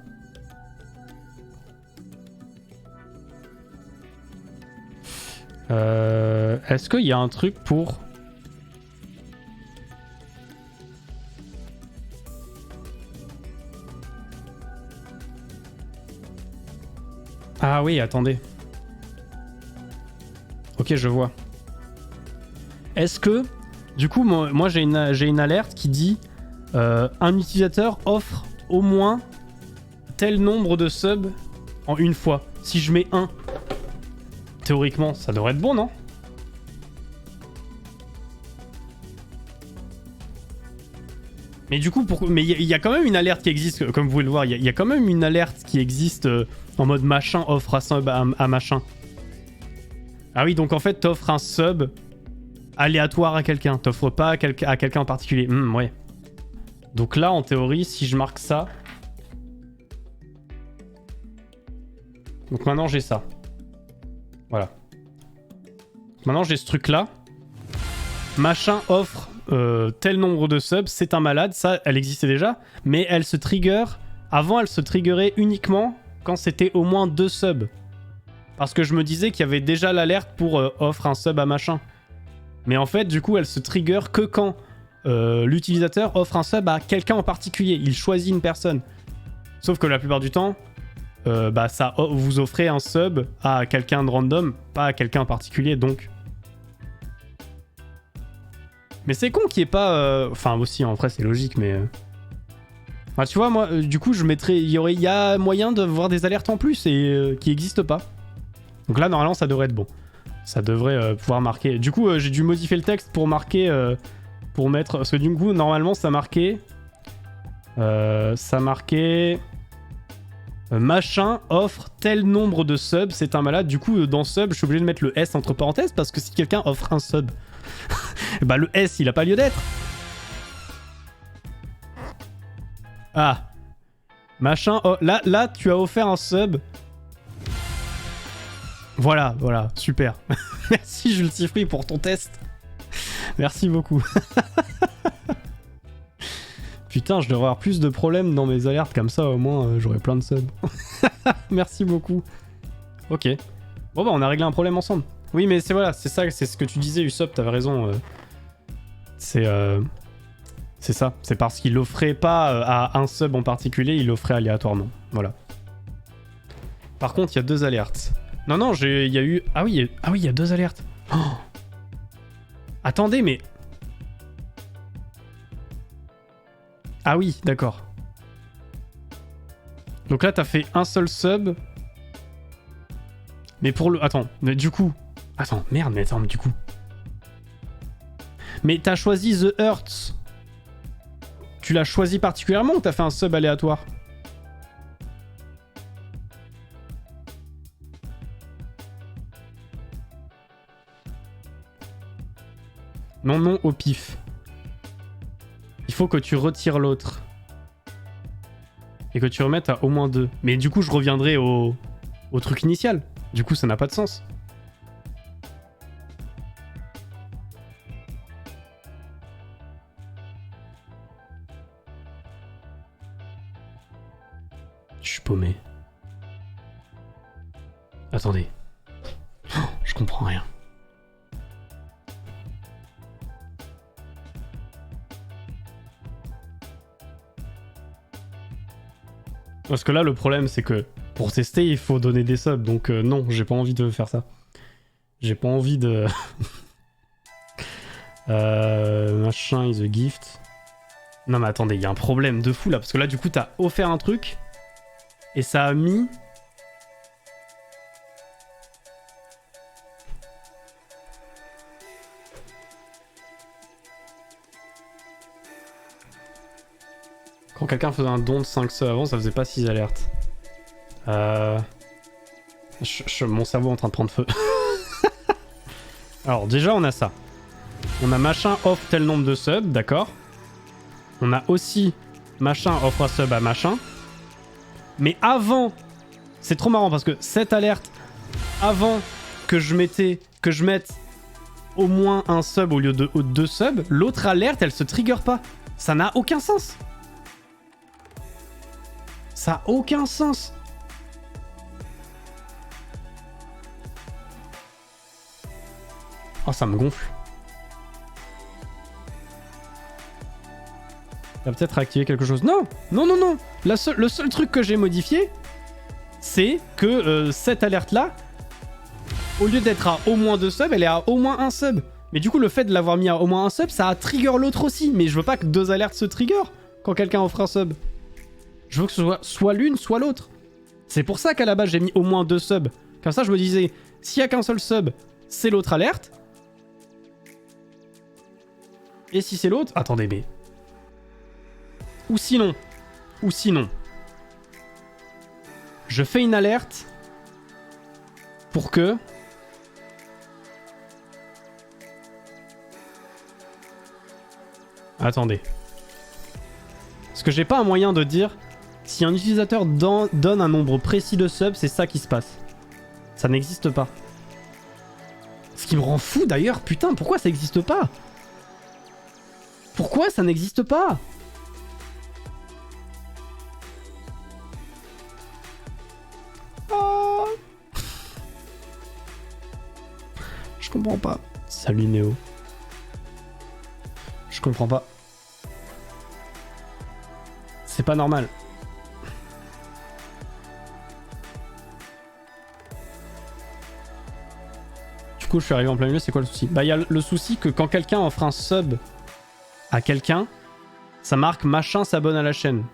S1: Est-ce qu'il y a un truc pour... Ah oui, attendez. Ok, je vois. Est-ce que... Du coup, moi j'ai une alerte qui dit un utilisateur offre au moins tel nombre de subs en une fois. Si je mets 1, théoriquement, ça devrait être bon, non? Mais du coup, mais il y a quand même une alerte qui existe, comme vous pouvez le voir. Il y a quand même une alerte qui existe en mode machin offre un sub à machin. Ah oui, donc en fait, t'offres un sub aléatoire à quelqu'un. T'offres pas à quelqu'un en particulier. Ouais. Donc là, en théorie, si je marque ça... Donc maintenant, j'ai ça. Voilà. Maintenant, j'ai ce truc-là. Machin offre tel nombre de subs, c'est un malade. Ça, elle existait déjà. Mais elle se trigger... Avant, elle se triggerait uniquement quand c'était au moins 2 subs. Parce que je me disais qu'il y avait déjà l'alerte pour offre un sub à machin. Mais en fait, du coup, elle se trigger que quand l'utilisateur offre un sub à quelqu'un en particulier. Il choisit une personne. Sauf que la plupart du temps, ça, vous offrez un sub à quelqu'un de random, pas à quelqu'un en particulier, donc... Mais c'est con qu'il n'y ait pas... Enfin, aussi, en vrai, c'est logique, mais... Enfin, tu vois, moi, du coup, je mettrais... Il y a moyen de voir des alertes en plus et qui n'existent pas. Donc là, normalement, ça devrait être bon. Ça devrait pouvoir marquer... Du coup, j'ai dû modifier le texte pour marquer... pour mettre... Parce que du coup, normalement, ça marquait... machin offre tel nombre de subs, c'est un malade. Du coup, dans sub, je suis obligé de mettre le S entre parenthèses parce que si quelqu'un offre un sub, bah le S, il a pas lieu d'être. Ah. Machin... Oh, là, tu as offert un sub. Voilà, super. Merci Jules Tifri pour ton test. Merci beaucoup. Putain, je devrais avoir plus de problèmes dans mes alertes, comme ça au moins j'aurai plein de subs. Merci beaucoup. Ok. Bon bah on a réglé un problème ensemble. Oui mais c'est ça, c'est ce que tu disais Usopp, t'avais raison. C'est ça, c'est parce qu'il l'offrait pas à un sub en particulier, il l'offrait aléatoirement. Voilà. Par contre, il y a 2 alertes. Non, il y a eu... Ah oui, il y a 2 alertes. Oh. Attendez, mais... Ah oui, d'accord. Donc là, t'as fait un seul sub. Mais pour le... Attends, mais du coup... Attends, merde, mais du coup... Mais t'as choisi The Hurts. Tu l'as choisi particulièrement ou t'as fait un sub aléatoire? Non, non, au pif. Il faut que tu retires l'autre. Et que tu remettes à au moins 2. Mais du coup, je reviendrai au truc initial. Du coup, ça n'a pas de sens. Je suis paumé. Attendez. Oh, je comprends rien. Parce que là, le problème, c'est que pour tester, il faut donner des subs. Donc non, j'ai pas envie de faire ça. J'ai pas envie de... machin is a gift. Non mais attendez, il y a un problème de fou là. Parce que là, du coup, t'as offert un truc. Et ça a mis... Quand quelqu'un faisait un don de 5 subs avant, ça faisait pas 6 alertes. Mon cerveau est en train de prendre feu. Alors déjà, on a ça. On a machin offre tel nombre de subs, d'accord. On a aussi machin offre un sub à machin. Mais avant, c'est trop marrant parce que cette alerte, avant que je mette au moins un sub au lieu de 2 subs, l'autre alerte, elle se trigger pas. Ça n'a aucun sens. Ça a aucun sens. Oh, ça me gonfle. Il va peut-être activer quelque chose. Non, non, non, non. Le seul truc que j'ai modifié, c'est que cette alerte-là, au lieu d'être à au moins 2 subs, elle est à au moins 1 sub. Mais du coup, le fait de l'avoir mis à au moins 1 sub, ça a trigger l'autre aussi. Mais je veux pas que 2 alertes se trigger quand quelqu'un offre un sub. Je veux que ce soit l'une, soit l'autre. C'est pour ça qu'à la base, j'ai mis au moins 2 subs. Comme ça, je me disais, s'il y a qu'un seul sub, c'est l'autre alerte. Et si c'est l'autre... Attendez, mais... Ou sinon, je fais une alerte pour que... Attendez. Parce que j'ai pas un moyen de dire... Si un utilisateur donne un nombre précis de subs, c'est ça qui se passe. Ça n'existe pas. Ce qui me rend fou d'ailleurs, putain, pourquoi ça n'existe pas? Pourquoi ça n'existe pas? Oh. Je comprends pas. Salut Néo. Je comprends pas. C'est pas normal. Du coup, je suis arrivé en plein milieu, c'est quoi le souci? Bah, il y a le souci que quand quelqu'un offre un sub à quelqu'un, ça marque machin s'abonne à la chaîne.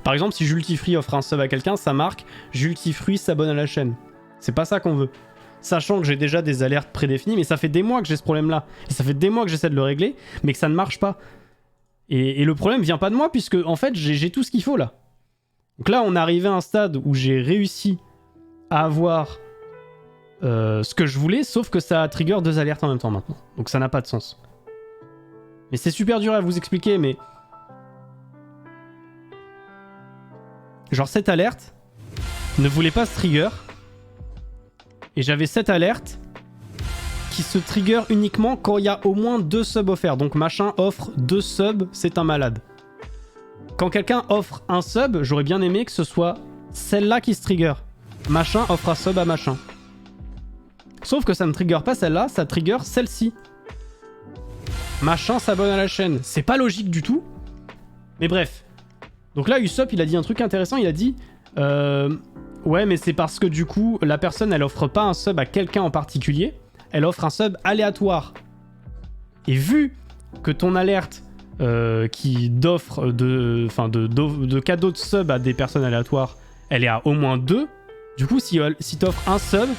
S1: Par exemple, si Jultifree offre un sub à quelqu'un, ça marque Jultifree s'abonne à la chaîne. C'est pas ça qu'on veut. Sachant que j'ai déjà des alertes prédéfinies, mais ça fait des mois que j'ai ce problème-là. Et ça fait des mois que j'essaie de le régler, mais que ça ne marche pas. Et le problème vient pas de moi, puisque en fait, j'ai tout ce qu'il faut là. Donc là, on est arrivé à un stade où j'ai réussi à avoir ce que je voulais, sauf que ça trigger 2 alertes en même temps maintenant. Donc ça n'a pas de sens. Mais c'est super dur à vous expliquer, mais... Genre cette alerte ne voulait pas se trigger. Et j'avais cette alerte qui se trigger uniquement quand il y a au moins 2 subs offerts. Donc machin offre 2 subs, c'est un malade. Quand quelqu'un offre un sub, j'aurais bien aimé que ce soit celle-là qui se trigger. Machin offre un sub à machin. Sauf que ça ne trigger pas celle-là, ça trigger celle-ci. Machin s'abonne à la chaîne. C'est pas logique du tout. Mais bref. Donc là, Usopp, il a dit un truc intéressant. Il a dit... ouais, mais c'est parce que du coup, la personne, elle offre pas un sub à quelqu'un en particulier. Elle offre un sub aléatoire. Et vu que ton alerte qui d'offre de cadeaux de sub à des personnes aléatoires, elle est à au moins 2. Du coup, si t'offres un sub...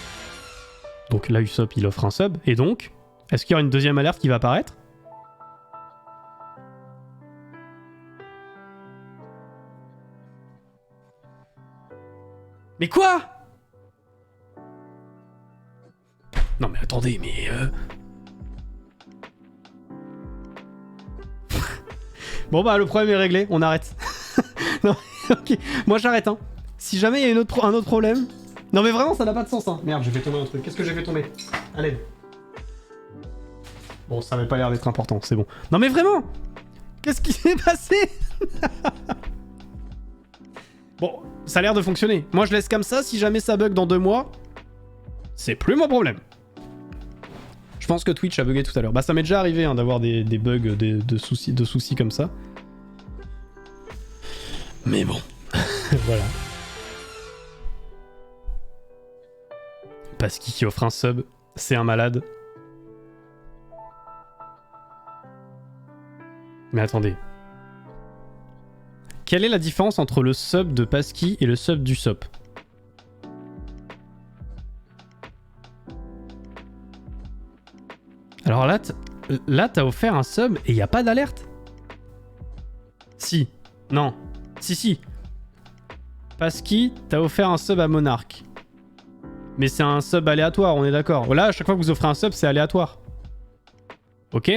S1: Donc là, Usopp, il offre un sub. Et donc, est-ce qu'il y aura une deuxième alerte qui va apparaître? Mais quoi? Non mais attendez, mais... Bon bah le problème est réglé, on arrête. Non, ok, moi j'arrête hein. Si jamais il y a un autre problème... Non mais vraiment ça n'a pas de sens hein. Merde, j'ai fait tomber un truc. Qu'est-ce que j'ai fait tomber? Allez. Bon, ça avait pas l'air d'être important, c'est bon. Non mais vraiment! Qu'est-ce qui s'est passé? Bon, ça a l'air de fonctionner. Moi je laisse comme ça, si jamais ça bug dans 2 mois, c'est plus mon problème. Je pense que Twitch a bugué tout à l'heure. Bah ça m'est déjà arrivé hein, d'avoir des bugs, de soucis comme ça. Mais bon, voilà. Pasqui qui offre un sub, c'est un malade. Mais attendez. Quelle est la différence entre le sub de Pasqui et le sub du SOP? Alors là, t'as offert un sub et y a pas d'alerte? Si. Non. Si. Pasqui, t'as offert un sub à Monarch. Mais c'est un sub aléatoire, on est d'accord. Là, à chaque fois que vous offrez un sub, c'est aléatoire. Ok?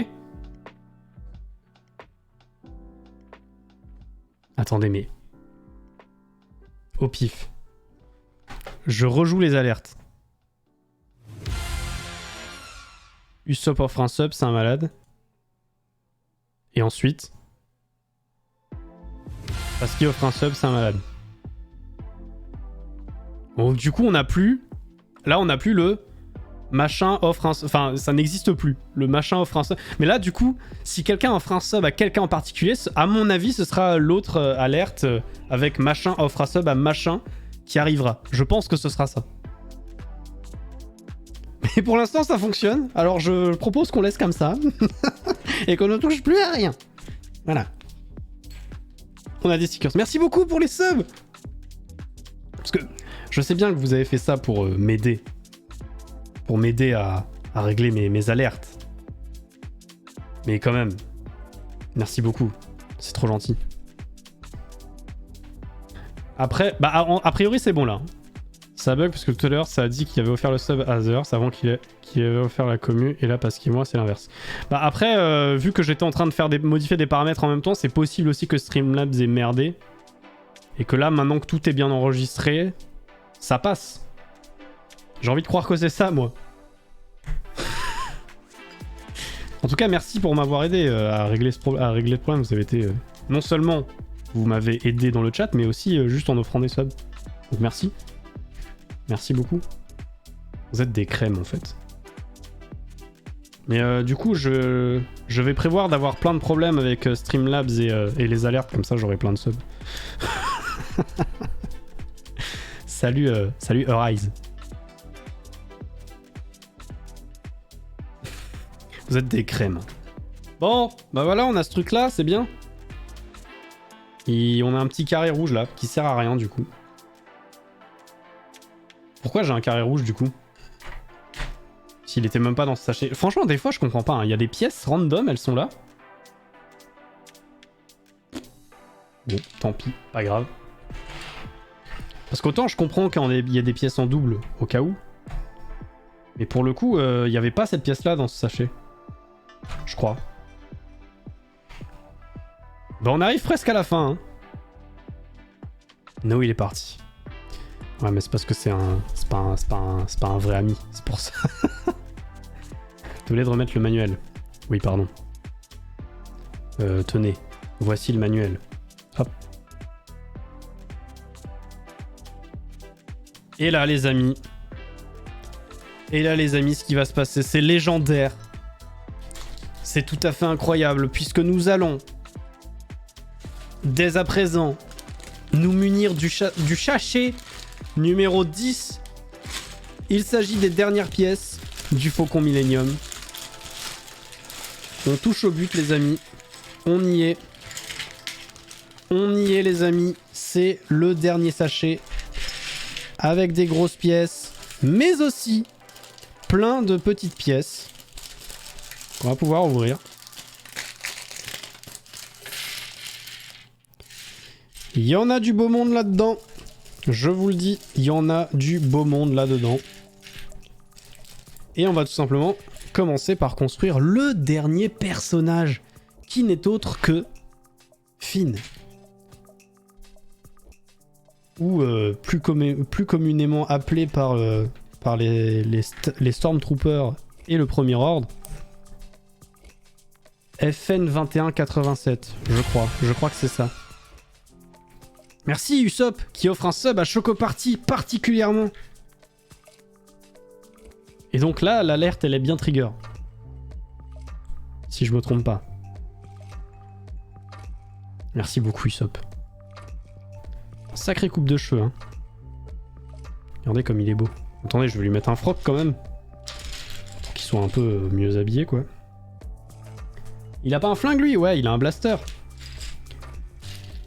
S1: Attendez, mais... Au pif. Je rejoue les alertes. Usopp offre un sub, c'est un malade. Et ensuite... Parce qu'il offre un sub, c'est un malade. Bon, du coup, on n'a plus... Là, on n'a plus le... Machin offre un... Enfin, ça n'existe plus. Le machin offre un sub. Mais là, du coup, si quelqu'un offre un sub à quelqu'un en particulier, à mon avis, ce sera l'autre alerte avec machin offre un sub à machin qui arrivera. Je pense que ce sera ça. Mais pour l'instant, ça fonctionne. Alors, je propose qu'on laisse comme ça. Et qu'on ne touche plus à rien. Voilà. On a des stickers. Merci beaucoup pour les subs. Parce que je sais bien que vous avez fait ça pour m'aider. Pour m'aider à régler mes alertes. Mais quand même, merci beaucoup. C'est trop gentil. Après, bah a priori c'est bon là. Ça bug parce que tout à l'heure ça a dit qu'il avait offert le sub à Others avant qu'il avait offert la commu. Et là parce que moi c'est l'inverse. Bah après, vu que j'étais en train de modifier des paramètres en même temps, c'est possible aussi que Streamlabs ait merdé. Et que là, maintenant que tout est bien enregistré, ça passe. J'ai envie de croire que c'est ça, moi. En tout cas, merci pour m'avoir aidé à régler le problème. Vous avez été... non seulement vous m'avez aidé dans le chat, mais aussi juste en offrant des subs. Donc merci. Merci beaucoup. Vous êtes des crèmes, en fait. Mais du coup, je vais prévoir d'avoir plein de problèmes avec Streamlabs et les alertes. Comme ça, j'aurai plein de subs. Salut Arise. Vous êtes des crèmes. Bon, bah voilà, on a ce truc là, c'est bien. Et on a un petit carré rouge là, qui sert à rien du coup. Pourquoi j'ai un carré rouge du coup? S'il était même pas dans ce sachet. Franchement, des fois je comprends pas, hein. Il y a des pièces random, elles sont là. Bon, tant pis, pas grave. Parce qu'autant je comprends quand il y a des pièces en double, au cas où. Mais pour le coup, il n'y avait pas cette pièce-là dans ce sachet. Je crois. Bah on arrive presque à la fin. Hein. No, il est parti. Ouais, mais c'est parce que c'est pas un vrai ami. C'est pour ça. Désolé de remettre le manuel. Oui, pardon. Tenez. Voici le manuel. Hop. Et là, les amis. Et là, les amis, ce qui va se passer, c'est légendaire. C'est tout à fait incroyable, puisque nous allons, dès à présent, nous munir du sachet numéro 10. Il s'agit des dernières pièces du Faucon Millenium. On touche au but, les amis. On y est. On y est, les amis. C'est le dernier sachet. Avec des grosses pièces, mais aussi plein de petites pièces qu'on va pouvoir ouvrir. Il y en a du beau monde là-dedans. Je vous le dis, il y en a du beau monde là-dedans. Et on va tout simplement commencer par construire le dernier personnage, qui n'est autre que Finn. Ou plus communément appelé par les Stormtroopers et le Premier Ordre, FN 2187, je crois. Je crois que c'est ça. Merci Usopp qui offre un sub à Chocoparty particulièrement. Et donc là, l'alerte, elle est bien trigger. Si je me trompe pas. Merci beaucoup Usopp. Sacrée coupe de cheveux, hein. Regardez comme il est beau. Attendez, je vais lui mettre un froc quand même. Pour qu'il soit un peu mieux habillé, quoi. Il a pas un flingue, lui? Ouais, il a un blaster.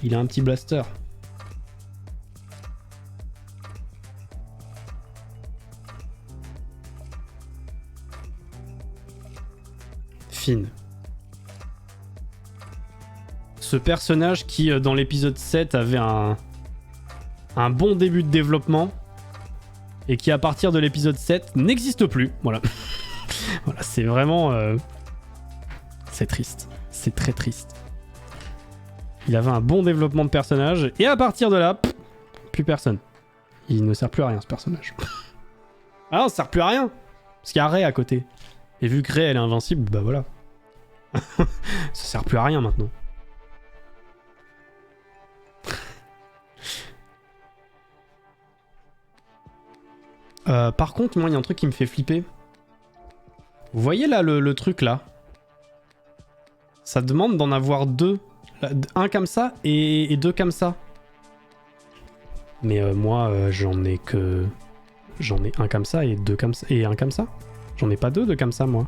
S1: Il a un petit blaster. Finn. Ce personnage qui, dans l'épisode 7, avait un bon début de développement et qui, à partir de l'épisode 7, n'existe plus. Voilà. Voilà, c'est vraiment... C'est triste. C'est très triste. Il avait un bon développement de personnage et à partir de là, plus personne. Il ne sert plus à rien, ce personnage. Ah non, ça sert plus à rien. Parce qu'il y a Rey à côté. Et vu que Rey, elle est invincible, bah voilà. Ça sert plus à rien maintenant. Par contre, moi, il y a un truc qui me fait flipper. Vous voyez là le truc là? Ça demande d'en avoir deux. Un comme ça et deux comme ça. Mais moi, j'en ai que... J'en ai un comme ça et deux comme ça. Et un comme ça. J'en ai pas deux de comme ça, moi.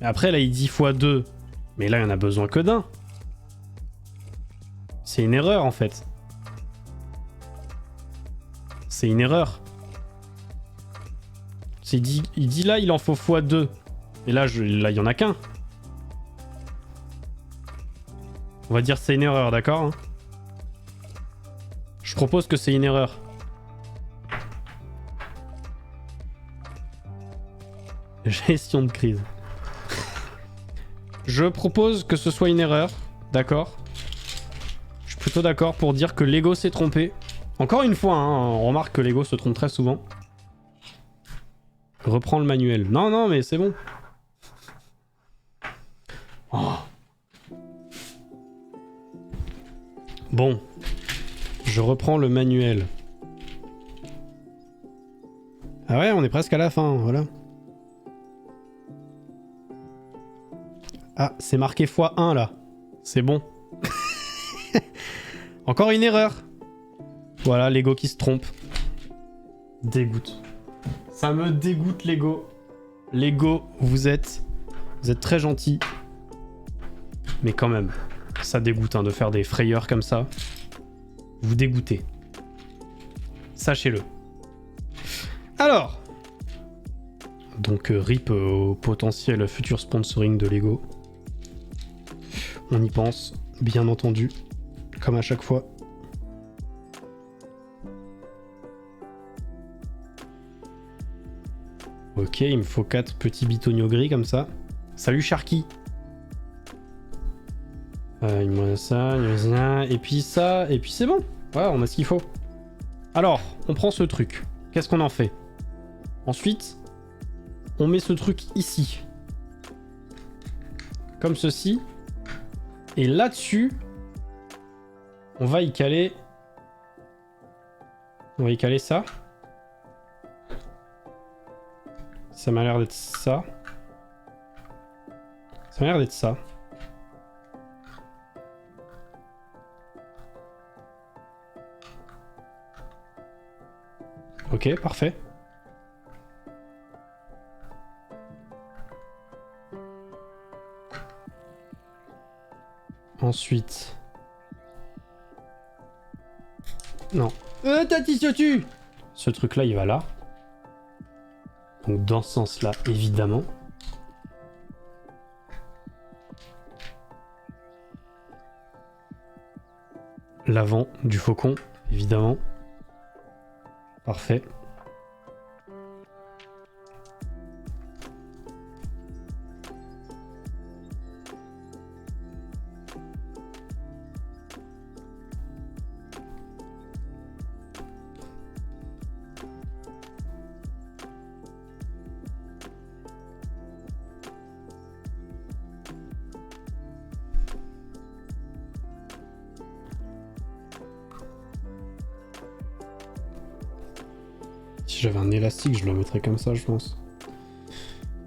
S1: Après, là, il dit x2. Mais là, il y en a besoin que d'un. C'est une erreur, en fait. C'est une erreur. Il dit là, il en faut x2. Et là, là, il y en a qu'un. On va dire c'est une erreur, d'accord, hein. Je propose que c'est une erreur. Gestion de crise. Je propose que ce soit une erreur, d'accord. Je suis plutôt d'accord pour dire que Lego s'est trompé. Encore une fois, hein, on remarque que Lego se trompe très souvent. Reprends le manuel. Non, non, mais c'est bon. Oh. Bon. Je reprends le manuel. Ah ouais, on est presque à la fin, voilà. Ah, c'est marqué x1 là. C'est bon. Encore une erreur. Voilà, Lego qui se trompe. Dégoûte. Ça me dégoûte, Lego. Lego, vous êtes très gentil. Mais quand même, ça dégoûte hein, de faire des frayeurs comme ça. Vous dégoûtez. Sachez-le. Alors. Donc, RIP au potentiel futur sponsoring de Lego. On y pense, bien entendu. Comme à chaque fois. Ok, il me faut 4 petits bitonios gris comme ça. Salut Sharky. Il me reste ça, il me reste ça, et puis ça, et puis c'est bon. Voilà, on a ce qu'il faut. Alors, on prend ce truc. Qu'est-ce qu'on en fait? Ensuite, on met ce truc ici. Comme ceci. Et là-dessus, on va y caler... On va y caler ça. Ça m'a l'air d'être ça. Ça m'a l'air d'être ça. Ok, parfait. Ensuite... Non. Tati tu. Ce truc-là, il va là. Donc dans ce sens-là, évidemment. L'avant du faucon, évidemment. Parfait. Si j'avais un élastique, je le mettrais comme ça, je pense.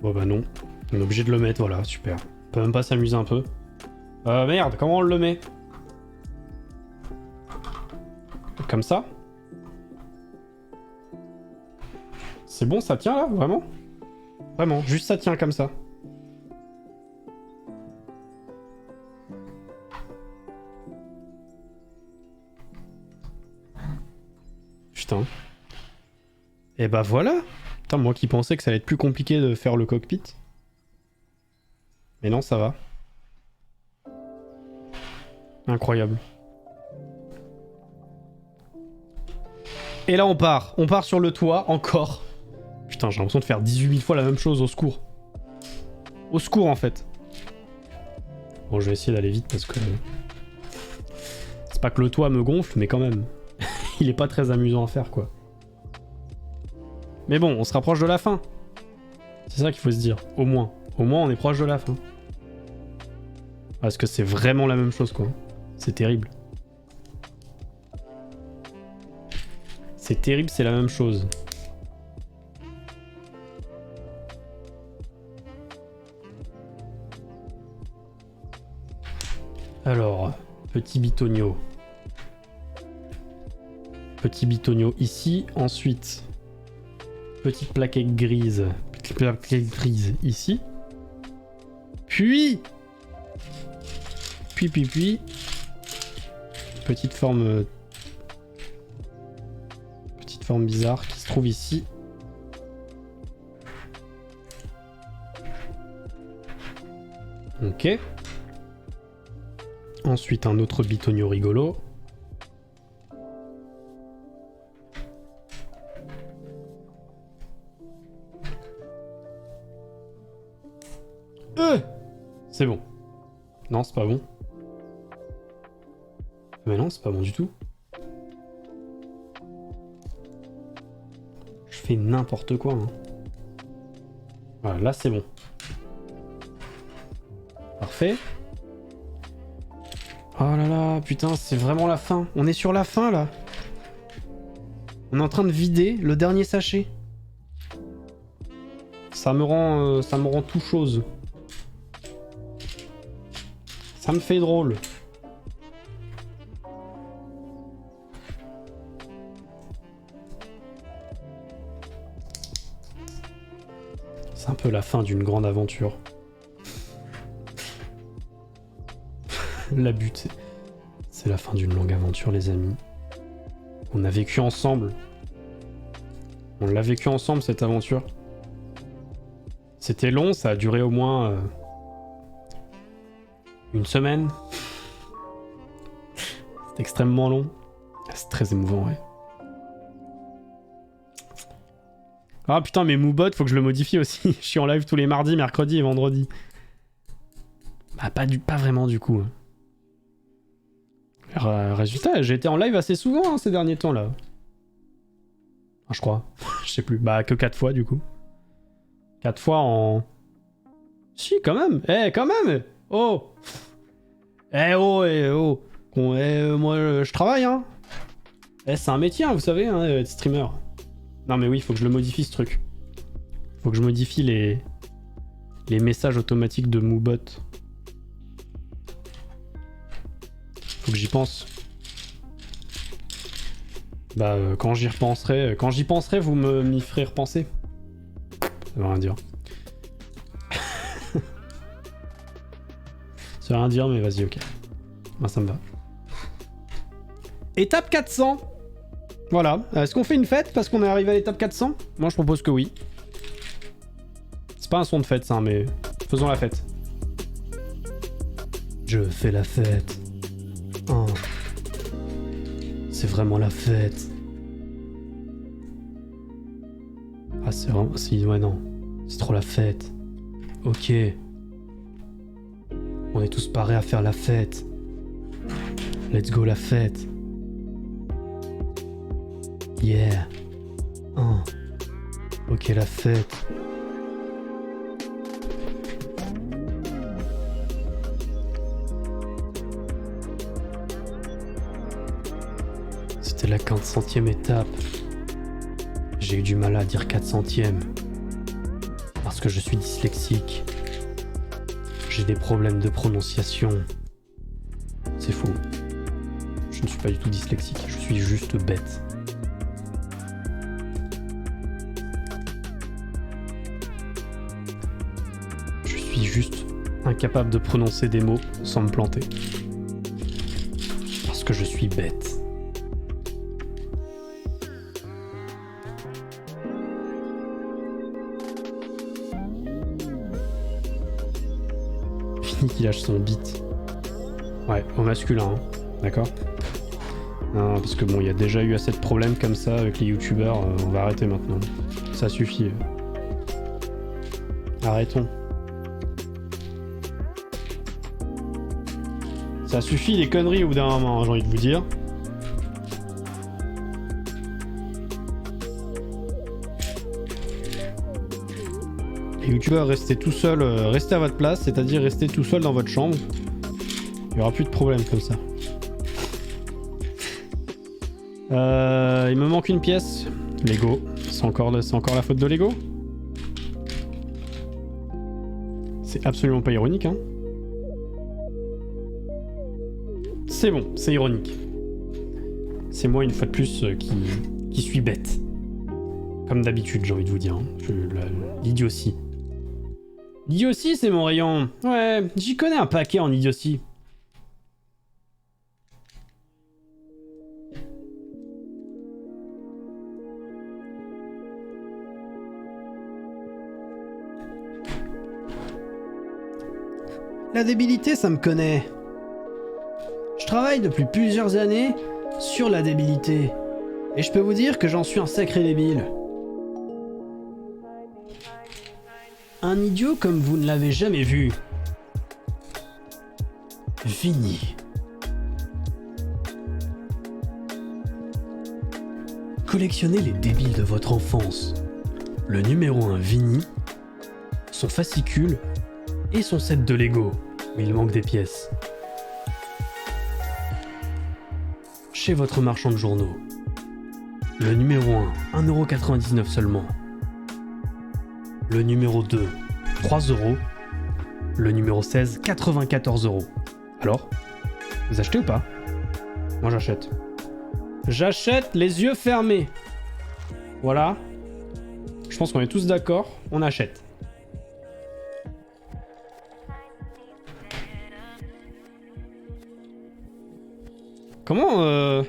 S1: Bon bah non. On est obligé de le mettre, voilà, super. On peut même pas s'amuser un peu. Merde, comment on le met? Comme ça? C'est bon, ça tient là, vraiment? Vraiment, juste ça tient comme ça. Putain. Et bah voilà. Putain, moi qui pensais que ça allait être plus compliqué de faire le cockpit. Mais non, ça va. Incroyable. Et là on part. On part sur le toit, encore. Putain, j'ai l'impression de faire 18 000 fois la même chose, au secours. Au secours en fait. Bon, je vais essayer d'aller vite parce que... C'est pas que le toit me gonfle, mais quand même. Il est pas très amusant à faire, quoi. Mais bon, on se rapproche de la fin. C'est ça qu'il faut se dire, au moins. Au moins, on est proche de la fin. Parce que c'est vraiment la même chose, quoi. C'est terrible. C'est terrible, c'est la même chose. Alors, petit bitonio. Petit bitonio ici, ensuite... Petite plaquette grise. Petite plaquette grise ici. Puis... Petite forme... Petite forme bizarre qui se trouve ici. Ok. Ensuite, un autre bitonio rigolo. C'est bon. Non, c'est pas bon. Mais non, c'est pas bon du tout. Je fais n'importe quoi. Hein. Voilà, là c'est bon. Parfait. Oh là là, putain, c'est vraiment la fin. On est sur la fin là. On est en train de vider le dernier sachet. Ça me rend tout chose. Ça me fait drôle. C'est un peu la fin d'une grande aventure. La butte, c'est la fin d'une longue aventure, les amis. On a vécu ensemble. On l'a vécu ensemble, cette aventure. C'était long, ça a duré au moins... une semaine. C'est extrêmement long. C'est très émouvant, ouais. Ah putain, mais Moobot, faut que je le modifie aussi. Je suis en live tous les mardis, mercredis et vendredis. Bah pas vraiment du coup. Résultat, j'ai été en live assez souvent hein, ces derniers temps là. Ah, je crois. Je sais plus. Bah que 4 fois du coup. 4 fois en... Si, quand même. Eh, quand même. Oh. Eh oh, eh oh. Bon, moi, je travaille, hein. Eh, c'est un métier, hein, vous savez, hein, être streamer. Non, mais oui, faut que je le modifie, ce truc. Faut que je modifie les messages automatiques de Moobot. Faut que j'y pense. Bah, quand j'y penserai, vous m'y ferez repenser. Ça veut rien dire. Ça veut rien dire, mais vas-y, ok. Moi, ça me va. Étape 400. Voilà. Est-ce qu'on fait une fête parce qu'on est arrivé à l'étape 400? Moi, je propose que oui. C'est pas un son de fête, ça, mais faisons la fête. Je fais la fête. Oh. C'est vraiment la fête. Ah, c'est vraiment... Ouais, non. C'est trop la fête. Ok. On est tous parés à faire la fête. Let's go la fête. Yeah. Ok, la fête. C'était la 400e étape. J'ai eu du mal à dire 400e. Parce que je suis dyslexique. J'ai des problèmes de prononciation. C'est faux. Je ne suis pas du tout dyslexique, je suis juste bête. Je suis juste incapable de prononcer des mots sans me planter. Parce que je suis bête. Fini qu'il lâche son beat. Ouais, au masculin, hein. D'accord? Non, parce que bon, il y a déjà eu assez de problèmes comme ça avec les youtubeurs, on va arrêter maintenant. Ça suffit. Arrêtons. Ça suffit les conneries au bout d'un moment, hein, j'ai envie de vous dire. Les youtubeurs, restez tout seul, restez à votre place, c'est-à-dire restez tout seul dans votre chambre. Il n'y aura plus de problème comme ça. Il me manque une pièce. Lego. C'est encore la faute de Lego? C'est absolument pas ironique, hein. C'est bon, c'est ironique. C'est moi, une fois de plus, qui suis bête. Comme d'habitude, j'ai envie de vous dire. Hein. L'idiotie. L'idiotie, c'est mon rayon. Ouais, j'y connais un paquet en idiotie. La débilité, ça me connaît. Je travaille depuis plusieurs années sur la débilité. Et je peux vous dire que j'en suis un sacré débile. Un idiot comme vous ne l'avez jamais vu. Vinny. Collectionnez les débiles de votre enfance. Le numéro 1 Vinny, son fascicule et son set de Lego, mais il manque des pièces. Chez votre marchand de journaux. Le numéro 1, 1,99€ seulement. Le numéro 2, 3€. Le numéro 16, 94€. Alors, vous achetez ou pas? Moi j'achète. J'achète les yeux fermés. Voilà. Je pense qu'on est tous d'accord, on achète. Comment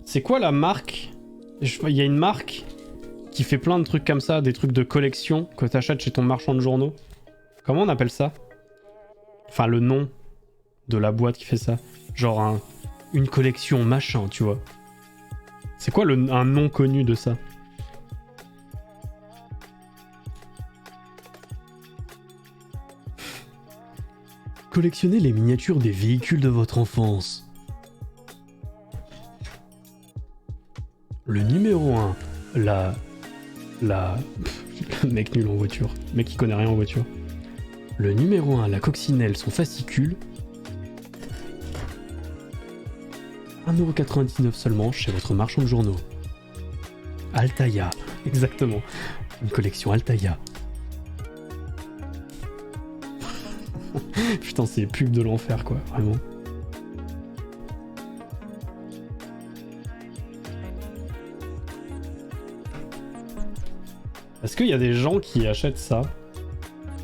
S1: c'est quoi la marque? Il y a une marque qui fait plein de trucs comme ça, des trucs de collection que t'achètes chez ton marchand de journaux. Comment on appelle ça? Enfin, le nom de la boîte qui fait ça. Genre une collection machin, tu vois. C'est quoi un nom connu de ça? Collectionnez les miniatures des véhicules de votre enfance. Le numéro 1, le mec nul en voiture. Le mec qui connaît rien en voiture. Le numéro 1, la coccinelle, son fascicule. 1,99€ seulement chez votre marchand de journaux. Altaïa, exactement. Une collection Altaïa. Putain, c'est pub de l'enfer, quoi, vraiment. Est-ce qu'il y a des gens qui achètent ça?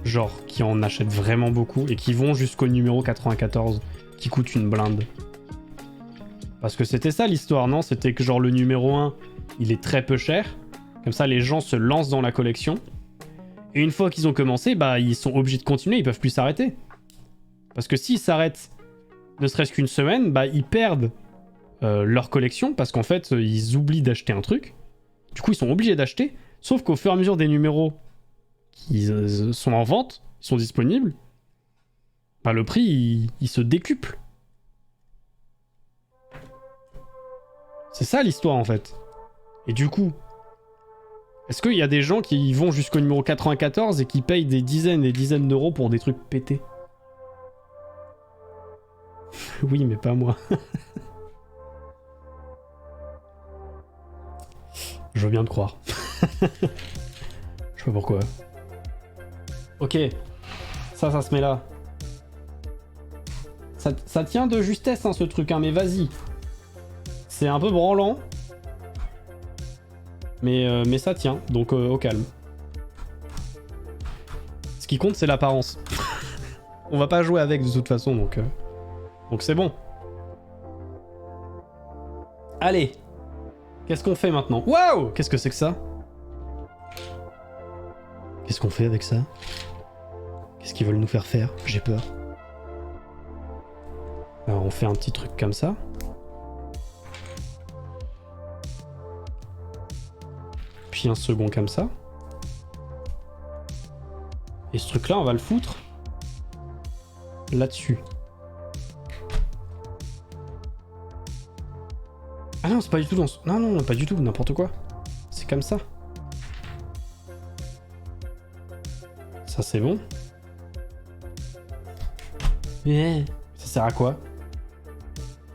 S1: Genre, qui en achètent vraiment beaucoup et qui vont jusqu'au numéro 94, qui coûte une blinde? Parce que c'était ça l'histoire, non? C'était que genre le numéro 1, il est très peu cher. Comme ça, les gens se lancent dans la collection. Et une fois qu'ils ont commencé, bah ils sont obligés de continuer, ils peuvent plus s'arrêter. Parce que s'ils s'arrêtent ne serait-ce qu'une semaine, bah ils perdent leur collection parce qu'en fait, ils oublient d'acheter un truc. Du coup, ils sont obligés d'acheter. Sauf qu'au fur et à mesure des numéros qui sont en vente, sont disponibles, bah le prix il se décuple. C'est ça l'histoire en fait. Et du coup, est-ce qu'il y a des gens qui vont jusqu'au numéro 94 et qui payent des dizaines et des dizaines d'euros pour des trucs pétés? Oui, mais pas moi. Je veux bien te croire. Je sais pas pourquoi. Ok. Ça se met là. Ça tient de justesse, hein, ce truc, hein, mais vas-y. C'est un peu branlant. Mais ça tient, donc au calme. Ce qui compte, c'est l'apparence. On va pas jouer avec de toute façon, donc c'est bon. Allez. Qu'est-ce qu'on fait maintenant? Waouh! Qu'est-ce que c'est que ça? Qu'est-ce qu'on fait avec ça? Qu'est-ce qu'ils veulent nous faire faire? J'ai peur. Alors on fait un petit truc comme ça. Puis un second comme ça. Et ce truc là on va le foutre là-dessus. Ah non, c'est pas du tout dans ce... Non, pas du tout, n'importe quoi. C'est comme ça. Ça c'est bon. Ça sert à quoi?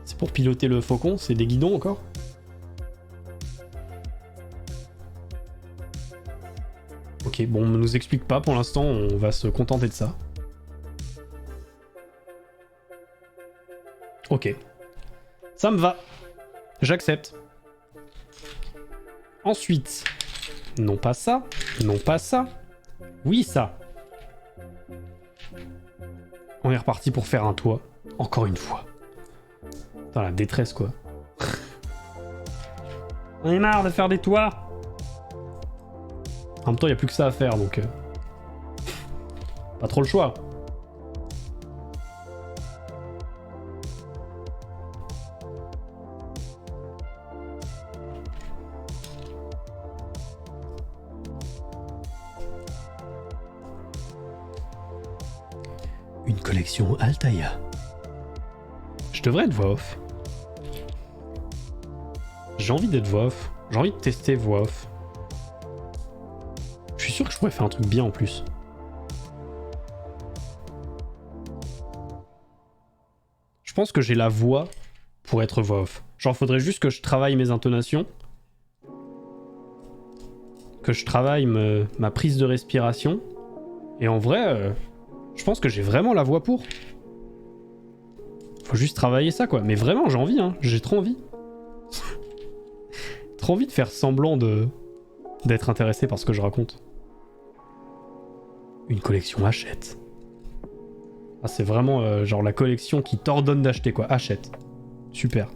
S1: C'est pour piloter le faucon? C'est des guidons encore? Ok, bon, on ne nous explique pas pour l'instant, on va se contenter de ça. Ok. Ça me va. J'accepte. Ensuite, non pas ça, non pas ça. Oui, ça. On est reparti pour faire un toit. Encore une fois. Putain, la détresse, quoi. On est marre de faire des toits. En même temps, il n'y a plus que ça à faire, donc... Pas trop le choix. Une collection Altaïa. Je devrais être voix off. J'ai envie d'être voix off. J'ai envie de tester voix off. Je suis sûr que je pourrais faire un truc bien en plus. Je pense que j'ai la voix pour être voix off. Genre, faudrait juste que je travaille mes intonations. Que je travaille ma prise de respiration. Et en vrai, je pense que j'ai vraiment la voix pour. Faut juste travailler ça, quoi. Mais vraiment, j'ai envie, hein. J'ai trop envie. Trop envie de faire semblant d'être intéressé par ce que je raconte. Une collection Hachette. Ah, c'est vraiment genre la collection qui t'ordonne d'acheter, quoi. Hachette. Super.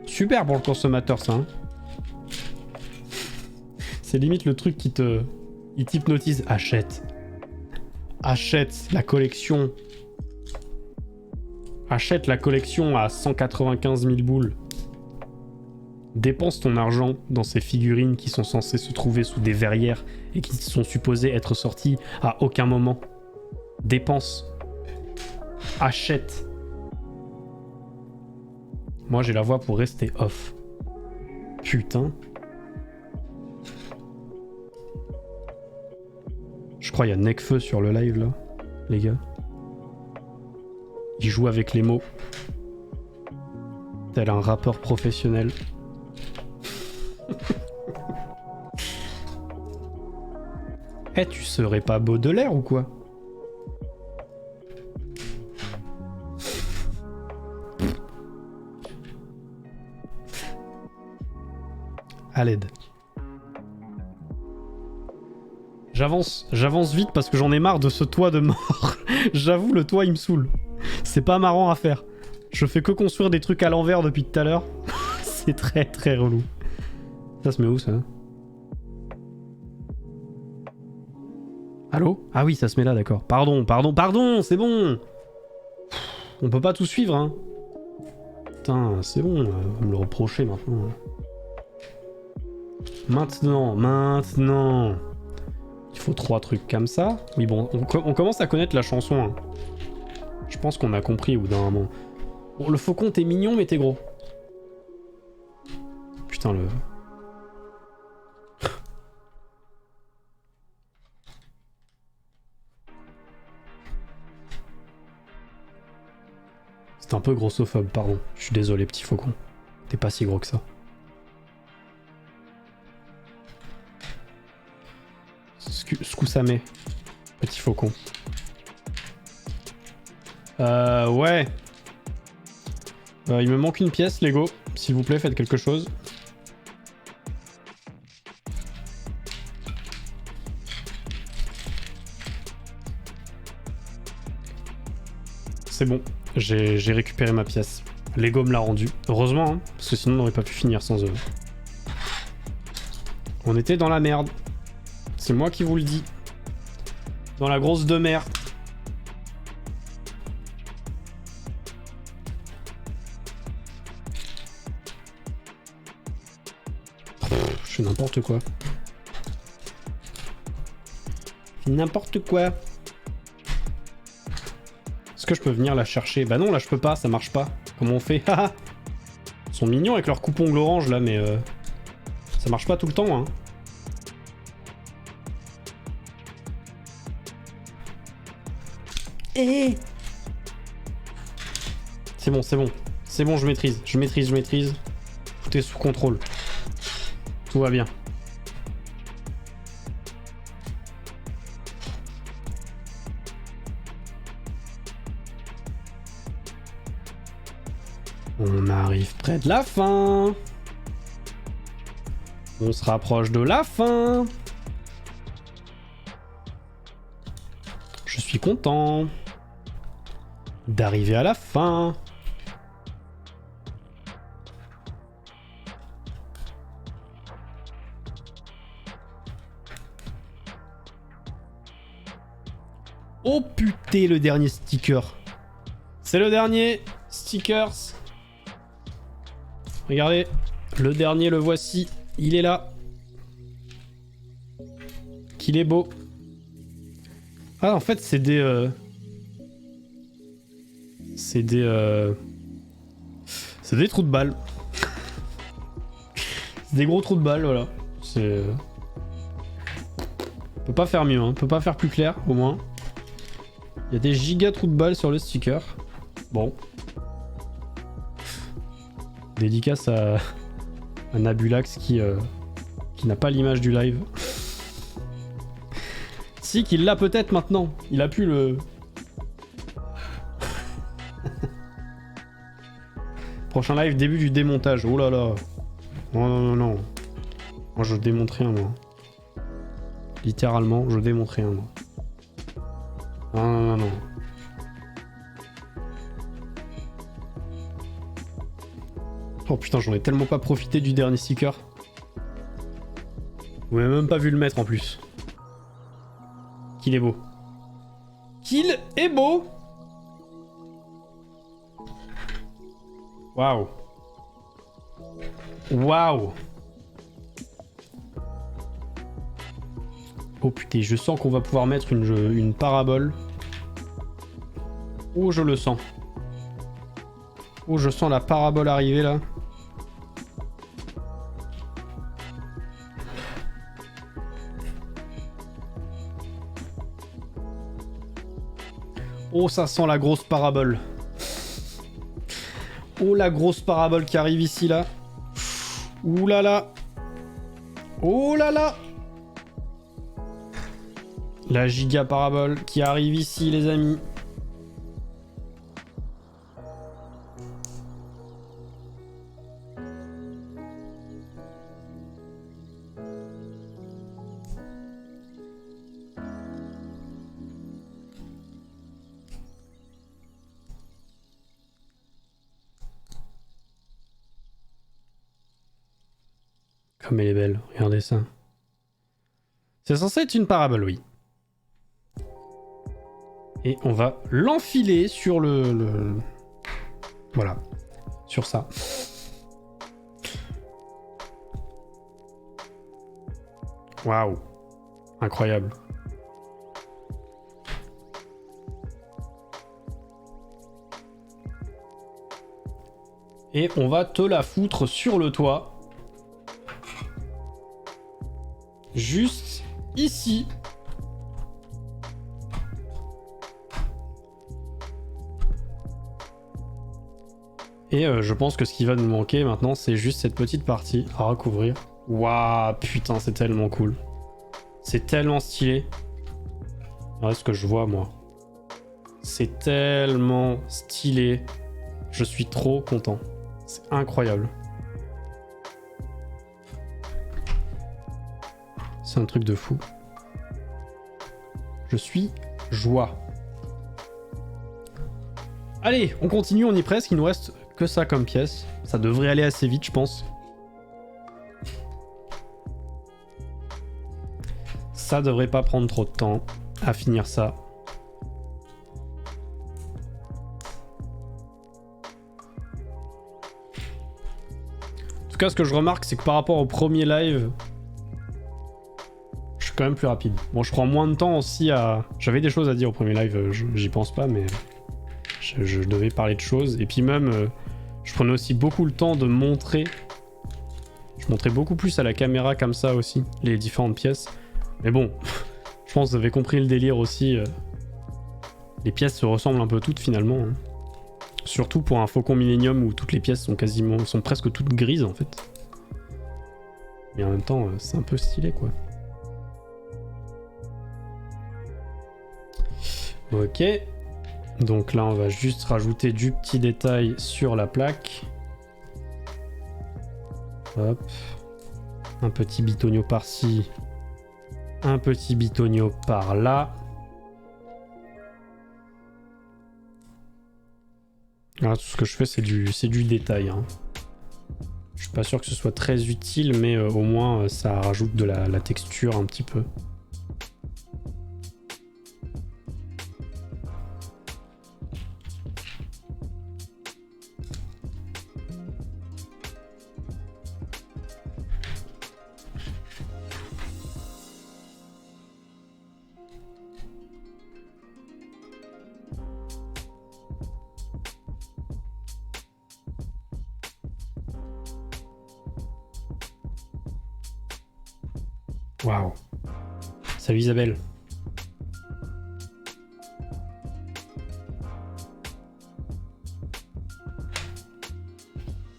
S1: Super pour le consommateur, ça, hein. C'est limite le truc qui te... Il t'hypnotise. Achète. Achète la collection. Achète la collection à 195 000 boules. Dépense ton argent dans ces figurines qui sont censées se trouver sous des verrières et qui sont supposées être sorties à aucun moment. Dépense. Achète. Moi j'ai la voix pour rester off. Putain. Je crois qu'il y a Necfeu sur le live là, les gars. Il joue avec les mots. Tel un rappeur professionnel. Eh, tu serais pas Baudelaire ou quoi? À l'aide. J'avance vite parce que j'en ai marre de ce toit de mort. J'avoue, le toit il me saoule. C'est pas marrant à faire. Je fais que construire des trucs à l'envers depuis tout à l'heure. C'est très très relou. Ça se met où ça? Allô? Ah oui, ça se met là, d'accord. Pardon, c'est bon. On peut pas tout suivre, hein. Putain, c'est bon, on va me le reprocher maintenant. Maintenant, maintenant. Il faut 3 trucs comme ça. Oui, bon, on commence à connaître la chanson. Hein. Je pense qu'on a compris au bout d'un moment. Bon, le faucon, t'es mignon, mais t'es gros. Putain, le... C'est un peu grossophobe, pardon. Je suis désolé, petit faucon. T'es pas si gros que ça. Scousamé. Petit faucon. Ouais. Il me manque une pièce, Lego. S'il vous plaît, faites quelque chose. C'est bon, j'ai récupéré ma pièce. Lego me l'a rendu. Heureusement, hein, parce que sinon on n'aurait pas pu finir sans eux. On était dans la merde. C'est moi qui vous le dis. Dans la grosse de mer. Je fais n'importe quoi. N'importe quoi. Est-ce que je peux venir la chercher? Bah non, là je peux pas, ça marche pas. Comment on fait? Ils sont mignons avec leur coupe-ongle orange là, mais ça marche pas tout le temps. Hein. C'est bon, c'est bon. C'est bon, je maîtrise. Je maîtrise. Tout est sous contrôle. Tout va bien. On arrive près de la fin. On se rapproche de la fin. Je suis content d'arriver à la fin. Oh putain, le dernier sticker. C'est le dernier stickers. Regardez, le dernier, le voici. Il est là. Qu'il est beau. Ah, en fait, c'est des... C'est des... C'est des trous de balles. C'est des gros trous de balles, voilà. C'est... On peut pas faire mieux, hein. On peut pas faire plus clair, au moins. Il y a des giga trous de balles sur le sticker. Bon. Dédicace à Nabulax qui n'a pas l'image du live. Si, qu'il l'a peut-être maintenant. Il a pu le... Prochain live, début du démontage. Oh là là. Non. Moi, je démonte rien, moi. Littéralement, je démonte rien, moi. Non. Oh putain, j'en ai tellement pas profité du dernier sticker. Vous m'avez même pas vu le mettre en plus. Qu'il est beau. Qu'il est beau. Waouh. Waouh. Oh putain, je sens qu'on va pouvoir mettre une parabole. Oh, je le sens. Oh, je sens la parabole arriver là. Oh, ça sent la grosse parabole. Oh, la grosse parabole qui arrive ici, là. Ouh là là. Oh là là. La giga parabole qui arrive ici, les amis. Comme elle est belle, regardez ça. C'est censé être une parabole, oui. Et on va l'enfiler sur le... Voilà. Sur ça. Waouh. Incroyable. Et on va te la foutre sur le toit. Juste ici. Et je pense que ce qui va nous manquer maintenant, c'est juste cette petite partie à recouvrir. Waouh, putain, c'est tellement cool. C'est tellement stylé. Voilà ce que je vois, moi. C'est tellement stylé. Je suis trop content. C'est incroyable. C'est un truc de fou. Je suis joie. Allez, on continue, on y est presque. Il nous reste que ça comme pièce. Ça devrait aller assez vite, je pense. Ça devrait pas prendre trop de temps à finir ça. En tout cas, ce que je remarque, c'est que par rapport au premier live, je suis quand même plus rapide. Bon, je prends moins de temps aussi à... J'avais des choses à dire au premier live, j'y pense pas, mais je devais parler de choses. Et puis même, je prenais aussi beaucoup le temps de montrer. Je montrais beaucoup plus à la caméra comme ça aussi, les différentes pièces. Mais bon, je pense que vous avez compris le délire aussi. Les pièces se ressemblent un peu toutes finalement. Hein. Surtout pour un Faucon Millenium où toutes les pièces sont presque toutes grises en fait. Mais en même temps, c'est un peu stylé quoi. Ok. Donc là, on va juste rajouter du petit détail sur la plaque. Hop. Un petit bitonio par-ci. Un petit bitonio par-là. Alors, tout ce que je fais, c'est du détail. Hein. Je suis pas sûr que ce soit très utile, mais au moins, ça rajoute de la texture un petit peu. Waouh. Salut Isabelle.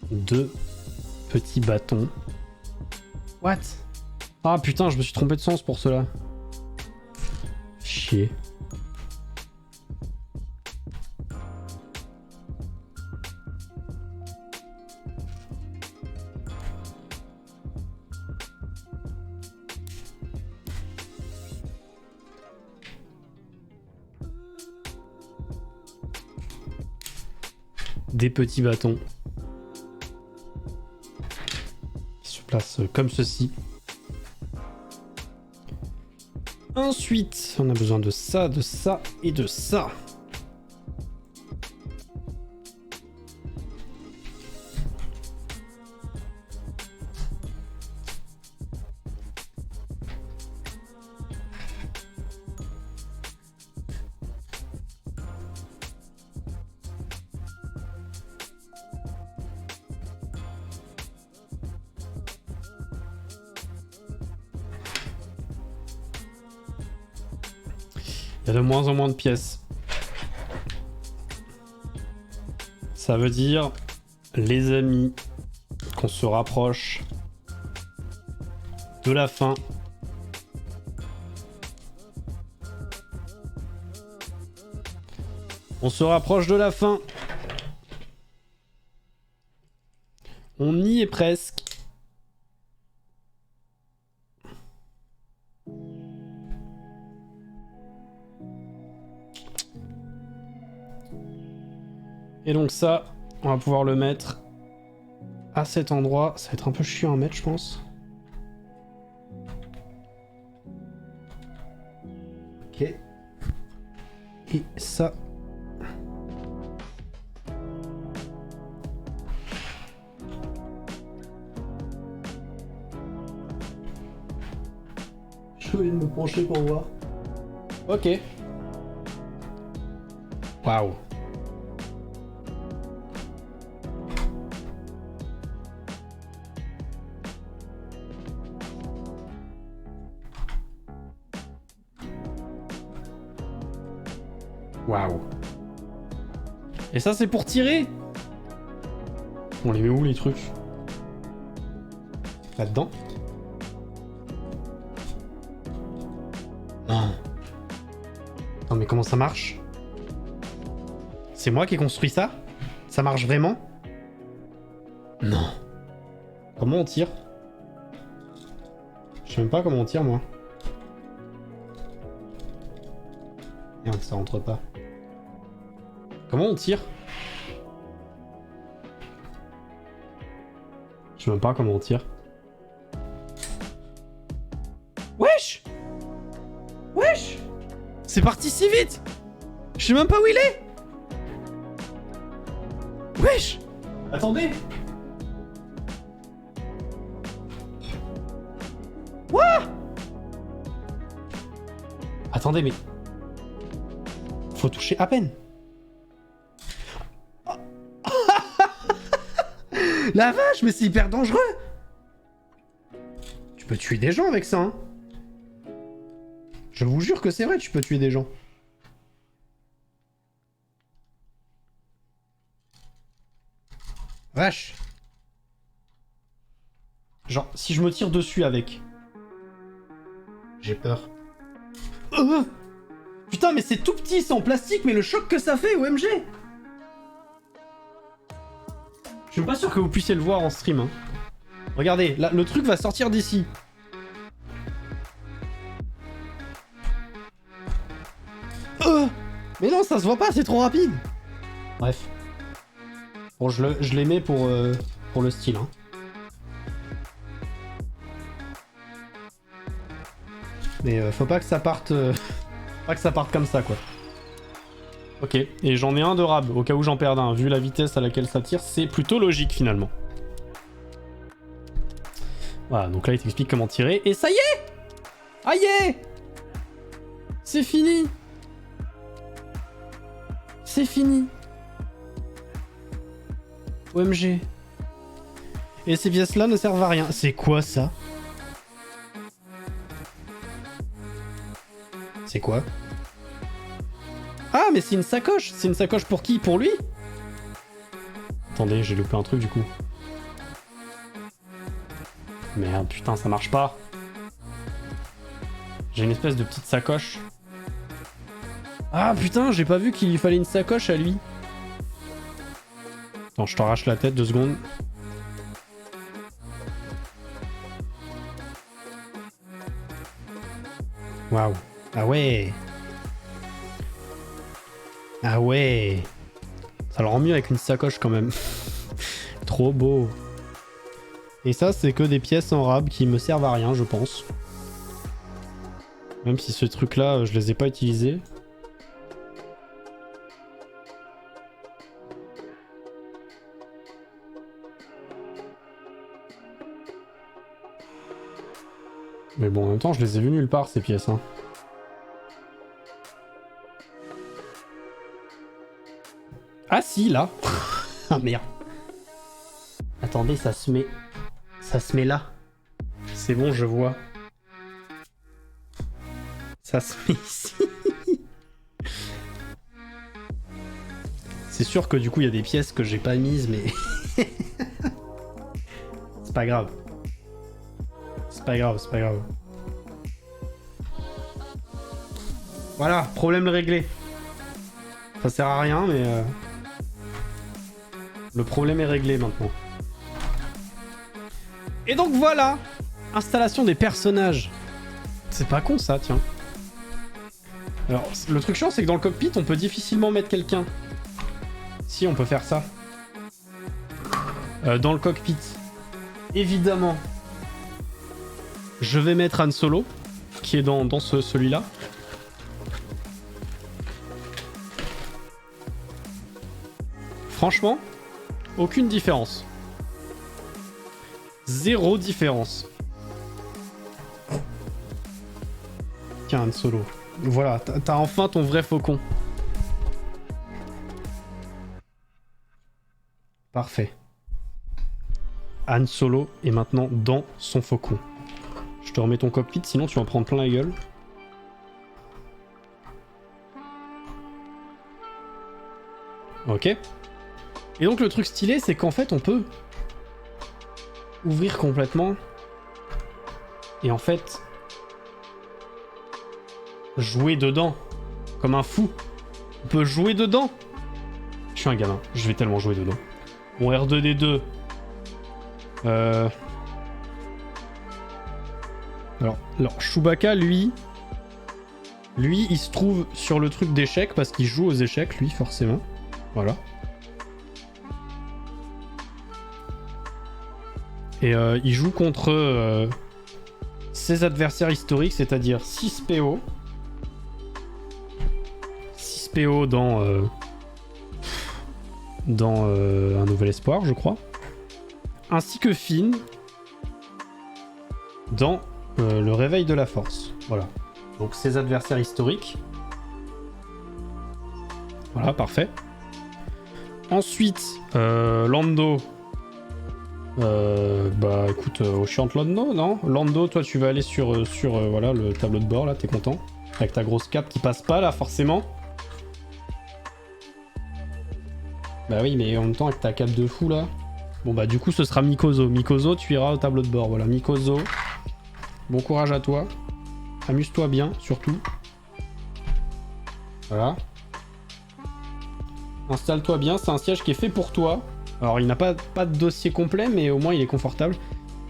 S1: Deux petits bâtons. What? Ah putain, je me suis trompé de sens pour cela. Chier. Des petits bâtons qui se placent comme ceci. Ensuite, on a besoin de ça et de ça. Il y a de moins en moins de pièces. Ça veut dire, les amis, qu'on se rapproche de la fin. On se rapproche de la fin. On y est presque. Et donc ça, on va pouvoir le mettre à cet endroit. Ça va être un peu chiant à mettre, je pense. Ok. Et ça... pencher pour voir. Ok. Waouh. Waouh. Et ça c'est pour tirer. On les met où les trucs? Là-dedans? Non. Non mais comment ça marche? C'est moi qui ai construit ça? Ça marche vraiment? Non. Comment on tire? Je sais même pas comment on tire moi. Merde, ça rentre pas. Comment on tire? Je sais même pas comment on tire. Wesh! Wesh! C'est parti si vite! Je sais même pas où il est! Wesh! Attendez! What? Attendez, mais... Faut toucher à peine. La vache, mais c'est hyper dangereux! Tu peux tuer des gens avec ça, hein? Je vous jure que c'est vrai, tu peux tuer des gens. Vache! Genre, si je me tire dessus avec... J'ai peur. Putain, mais c'est tout petit, c'est en plastique, mais le choc que ça fait, OMG! Je suis pas sûr que vous puissiez le voir en stream. Hein. Regardez, là, le truc va sortir d'ici. Mais non, ça se voit pas, c'est trop rapide. Bref. Bon, je les mets pour le style. Hein. Mais faut pas que ça parte... pas que ça parte comme ça, quoi. Ok, et j'en ai un de rab, au cas où j'en perde un. Vu la vitesse à laquelle ça tire, c'est plutôt logique, finalement. Voilà, donc là, il t'explique comment tirer. Et ça y est! Aïe! C'est fini! C'est fini! OMG. Et ces pièces-là ne servent à rien. C'est quoi, ça? C'est quoi? Ah, mais c'est une sacoche! C'est une sacoche pour qui? Pour lui? Attendez, j'ai loupé un truc, du coup. Merde, putain, ça marche pas. J'ai une espèce de petite sacoche. Ah, putain, j'ai pas vu qu'il lui fallait une sacoche à lui. Attends, je t'arrache la tête, 2 secondes. Waouh. Ah ouais. Ah ouais. Ça le rend mieux avec une sacoche quand même. Trop beau. Et ça, c'est que des pièces en rab qui me servent à rien, je pense. Même si ce truc-là, je les ai pas utilisés. Mais bon, en même temps, je les ai vus nulle part, ces pièces. Hein. Ah si, là. Ah merde. Attendez, ça se met... Ça se met là. C'est bon, je vois. Ça se met ici. C'est sûr que du coup, il y a des pièces que j'ai pas mises, mais... C'est pas grave. C'est pas grave, c'est pas grave. Voilà, problème réglé. Ça sert à rien, mais... Le problème est réglé maintenant. Et donc voilà, installation des personnages. C'est pas con ça, tiens. Alors, le truc chiant, c'est que dans le cockpit, on peut difficilement mettre quelqu'un. Si, on peut faire ça. Dans le cockpit. Évidemment. Je vais mettre Han Solo, qui est dans celui-là. Franchement, aucune différence. Zéro différence. Tiens, Han Solo. Voilà, t'as enfin ton vrai faucon. Parfait. Han Solo est maintenant dans son faucon. Je te remets ton cockpit, sinon tu vas en prendre plein la gueule. Ok. Et donc le truc stylé, c'est qu'en fait on peut ouvrir complètement et en fait jouer dedans comme un fou. On peut jouer dedans. Je suis un gamin, je vais tellement jouer dedans. Bon, R2D2. Alors Chewbacca, lui, il se trouve sur le truc d'échecs parce qu'il joue aux échecs, lui, forcément. Voilà. Et il joue contre ses adversaires historiques, c'est-à-dire 6 PO. 6 PO dans Un Nouvel Espoir, je crois. Ainsi que Finn dans Le Réveil de la Force. Voilà. Donc ses adversaires historiques. Voilà, parfait. Ensuite, Lando. Bah écoute, Chiante Lando, non? Lando, toi tu vas aller sur voilà, le tableau de bord, là, t'es content? Avec ta grosse cape qui passe pas, là, forcément. Bah oui, mais en même temps, avec ta cape de fou, là. Bon bah du coup, ce sera Mikozo. Mikozo, tu iras au tableau de bord, voilà. Mikozo, bon courage à toi. Amuse-toi bien, surtout. Voilà. Installe-toi bien, c'est un siège qui est fait pour toi. Alors il n'a pas de dossier complet, mais au moins il est confortable.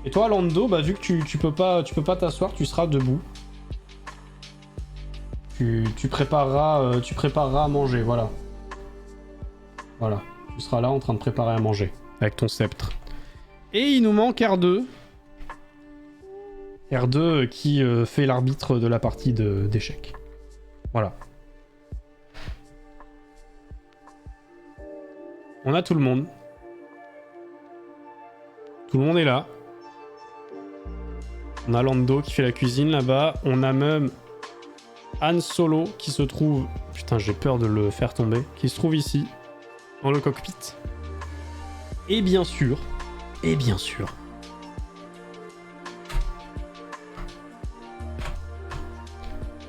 S1: Et toi Lando, bah vu que tu peux pas t'asseoir, tu seras debout. Tu prépareras à manger, voilà. Voilà, tu seras là en train de préparer à manger avec ton sceptre. Et il nous manque R2. R2 qui fait l'arbitre de la partie d'échecs. Voilà. On a tout le monde. Tout le monde est là. On a Lando qui fait la cuisine là-bas. On a même Han Solo qui se trouve... Putain, j'ai peur de le faire tomber. Qui se trouve ici, dans le cockpit. Et bien sûr...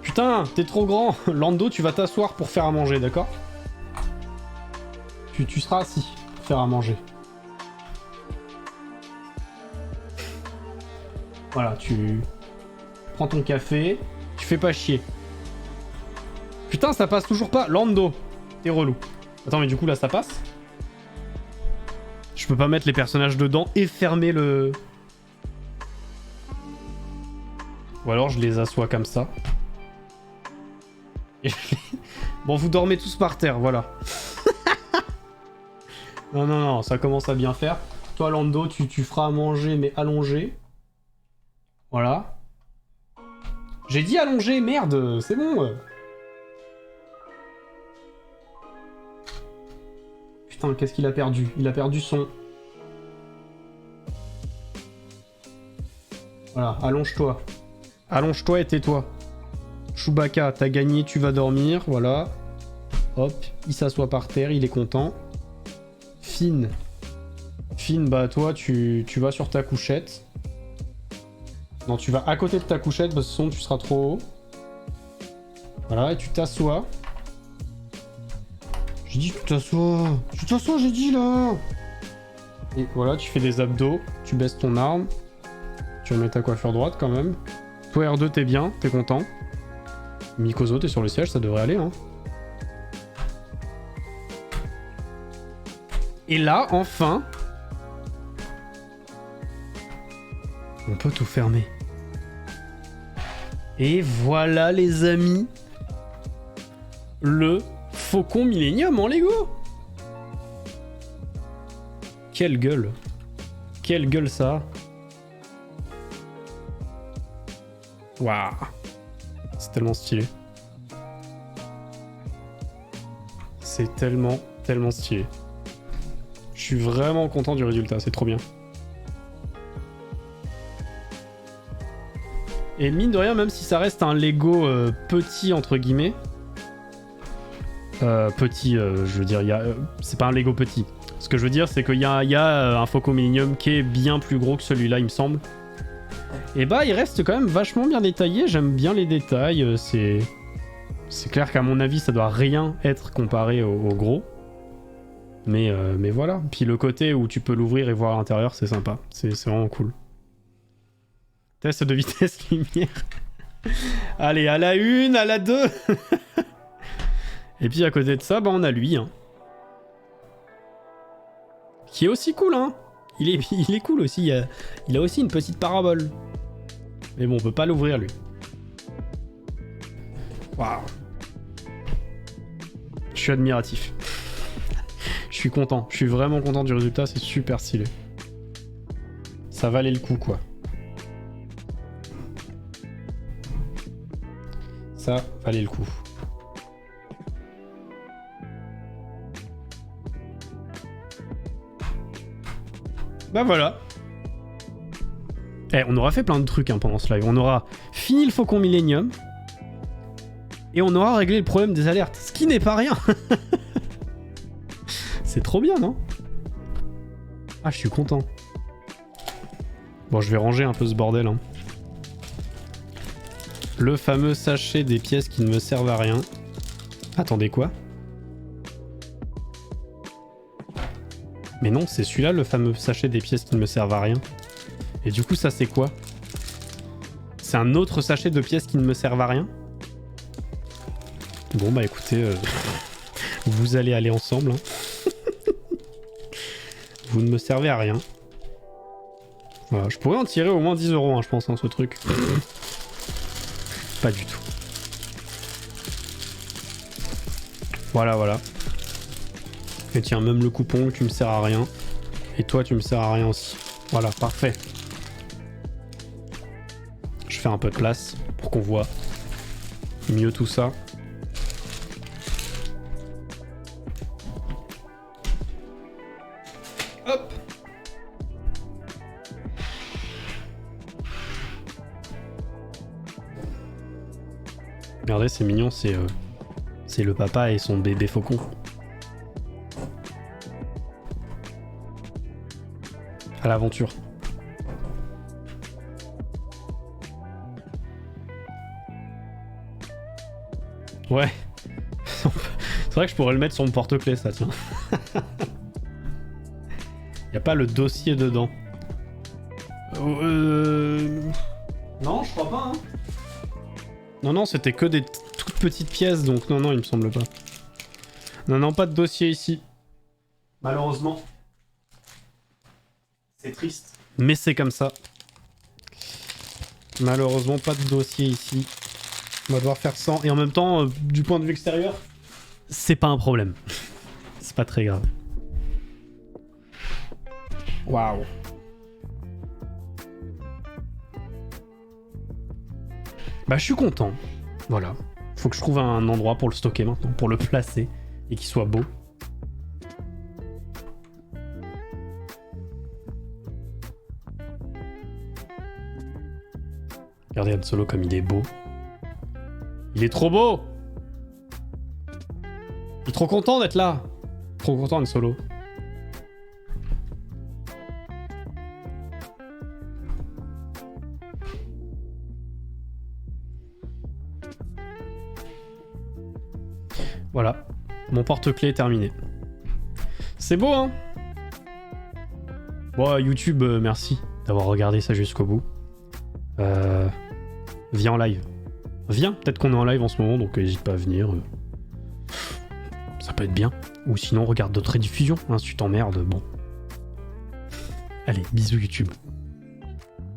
S1: Putain, t'es trop grand. Lando, tu vas t'asseoir pour faire à manger, d'accord? Tu seras assis pour faire à manger. Voilà, tu prends ton café, tu fais pas chier. Putain, ça passe toujours pas. Lando, t'es relou. Attends, mais du coup, là, ça passe? Je peux pas mettre les personnages dedans et fermer le... Ou alors, je les assois comme ça. Et bon, vous dormez tous par terre, voilà. Non, ça commence à bien faire. Toi, Lando, tu feras à manger, mais allongé. Voilà. J'ai dit allongé, merde, c'est bon. Putain, qu'est-ce qu'il a perdu? Il a perdu son... Voilà, allonge-toi. Allonge-toi et tais-toi. Chewbacca, t'as gagné, tu vas dormir, voilà. Hop, il s'assoit par terre, il est content. Finn, bah toi, tu vas sur ta couchette. Non, tu vas à côté de ta couchette parce que sinon tu seras trop haut. Voilà, et tu t'assois. J'ai dit tu t'assois. Tu t'assois, j'ai dit là. Et voilà, tu fais des abdos, tu baisses ton arme. Tu remets ta coiffure droite quand même. Toi R2, t'es bien, t'es content. Mikozo, t'es sur le siège, ça devrait aller, hein. Et là, enfin... on peut tout fermer. Et voilà les amis. Le Faucon Millenium en Lego. Quelle gueule. Quelle gueule ça a. Waouh. C'est tellement stylé. C'est tellement stylé. Je suis vraiment content du résultat, c'est trop bien. Et mine de rien, même si ça reste un Lego petit, entre guillemets... petit, je veux dire, c'est pas un Lego petit. Ce que je veux dire, c'est qu'il y a un Faucon Millenium qui est bien plus gros que celui-là, il me semble. Et bah, il reste quand même vachement bien détaillé. J'aime bien les détails. C'est clair qu'à mon avis, ça doit rien être comparé au gros. Mais voilà. Puis le côté où tu peux l'ouvrir et voir à l'intérieur, c'est sympa. C'est vraiment cool. Test de vitesse lumière. Allez, à la 1, à la 2. Et puis à côté de ça, bah, on a lui. Hein. Qui est aussi cool, hein. Il est cool aussi. Il a aussi une petite parabole. Mais bon, on peut pas l'ouvrir, lui. Waouh. Je suis admiratif. Je suis content. Je suis vraiment content du résultat. C'est super stylé. Ça valait le coup, quoi. Ça valait le coup. Bah voilà. On aura fait plein de trucs hein, pendant ce live. On aura fini le Faucon Millenium. Et on aura réglé le problème des alertes. Ce qui n'est pas rien. C'est trop bien, non? Ah, je suis content. Bon, je vais ranger un peu ce bordel. Hein. Le fameux sachet des pièces qui ne me servent à rien. Attendez, quoi? Mais non, c'est celui-là, le fameux sachet des pièces qui ne me servent à rien. Et du coup, ça, c'est quoi? C'est un autre sachet de pièces qui ne me servent à rien? Bon, bah écoutez, vous allez aller ensemble. Hein. Vous ne me servez à rien. Voilà, je pourrais en tirer au moins 10 €, hein, je pense, hein, ce truc. Pas du tout. Voilà, voilà. Et tiens, même le coupon, tu me sers à rien. Et toi, tu me sers à rien aussi. Voilà, parfait. Je fais un peu de place pour qu'on voit mieux tout ça. Hop. Regardez, c'est mignon, c'est le papa et son bébé faucon. À l'aventure. Ouais. C'est vrai que je pourrais le mettre sur mon porte-clés, ça, tiens. Y a pas le dossier dedans. Non, je crois pas, hein. Non, non, c'était que des toutes petites pièces, donc non, non, il me semble pas. Non, non, pas de dossier ici. Malheureusement. C'est triste. Mais c'est comme ça. Malheureusement, pas de dossier ici. On va devoir faire sans. Et en même temps, du point de vue extérieur, c'est pas un problème. C'est pas très grave. Waouh. Bah, je suis content. Voilà. Faut que je trouve un endroit pour le stocker maintenant, pour le placer et qu'il soit beau. Regardez Han Solo comme il est beau. Il est trop beau! Il est trop content d'être là! Trop content Han Solo. Voilà. Mon porte-clés est terminé. C'est beau, hein? Bon, YouTube, merci d'avoir regardé ça jusqu'au bout. Viens en live. Viens, peut-être qu'on est en live en ce moment, donc n'hésite pas à venir. Ça peut être bien. Ou sinon, regarde d'autres rediffusions, hein, si tu t'emmerdes, bon. Allez, bisous YouTube.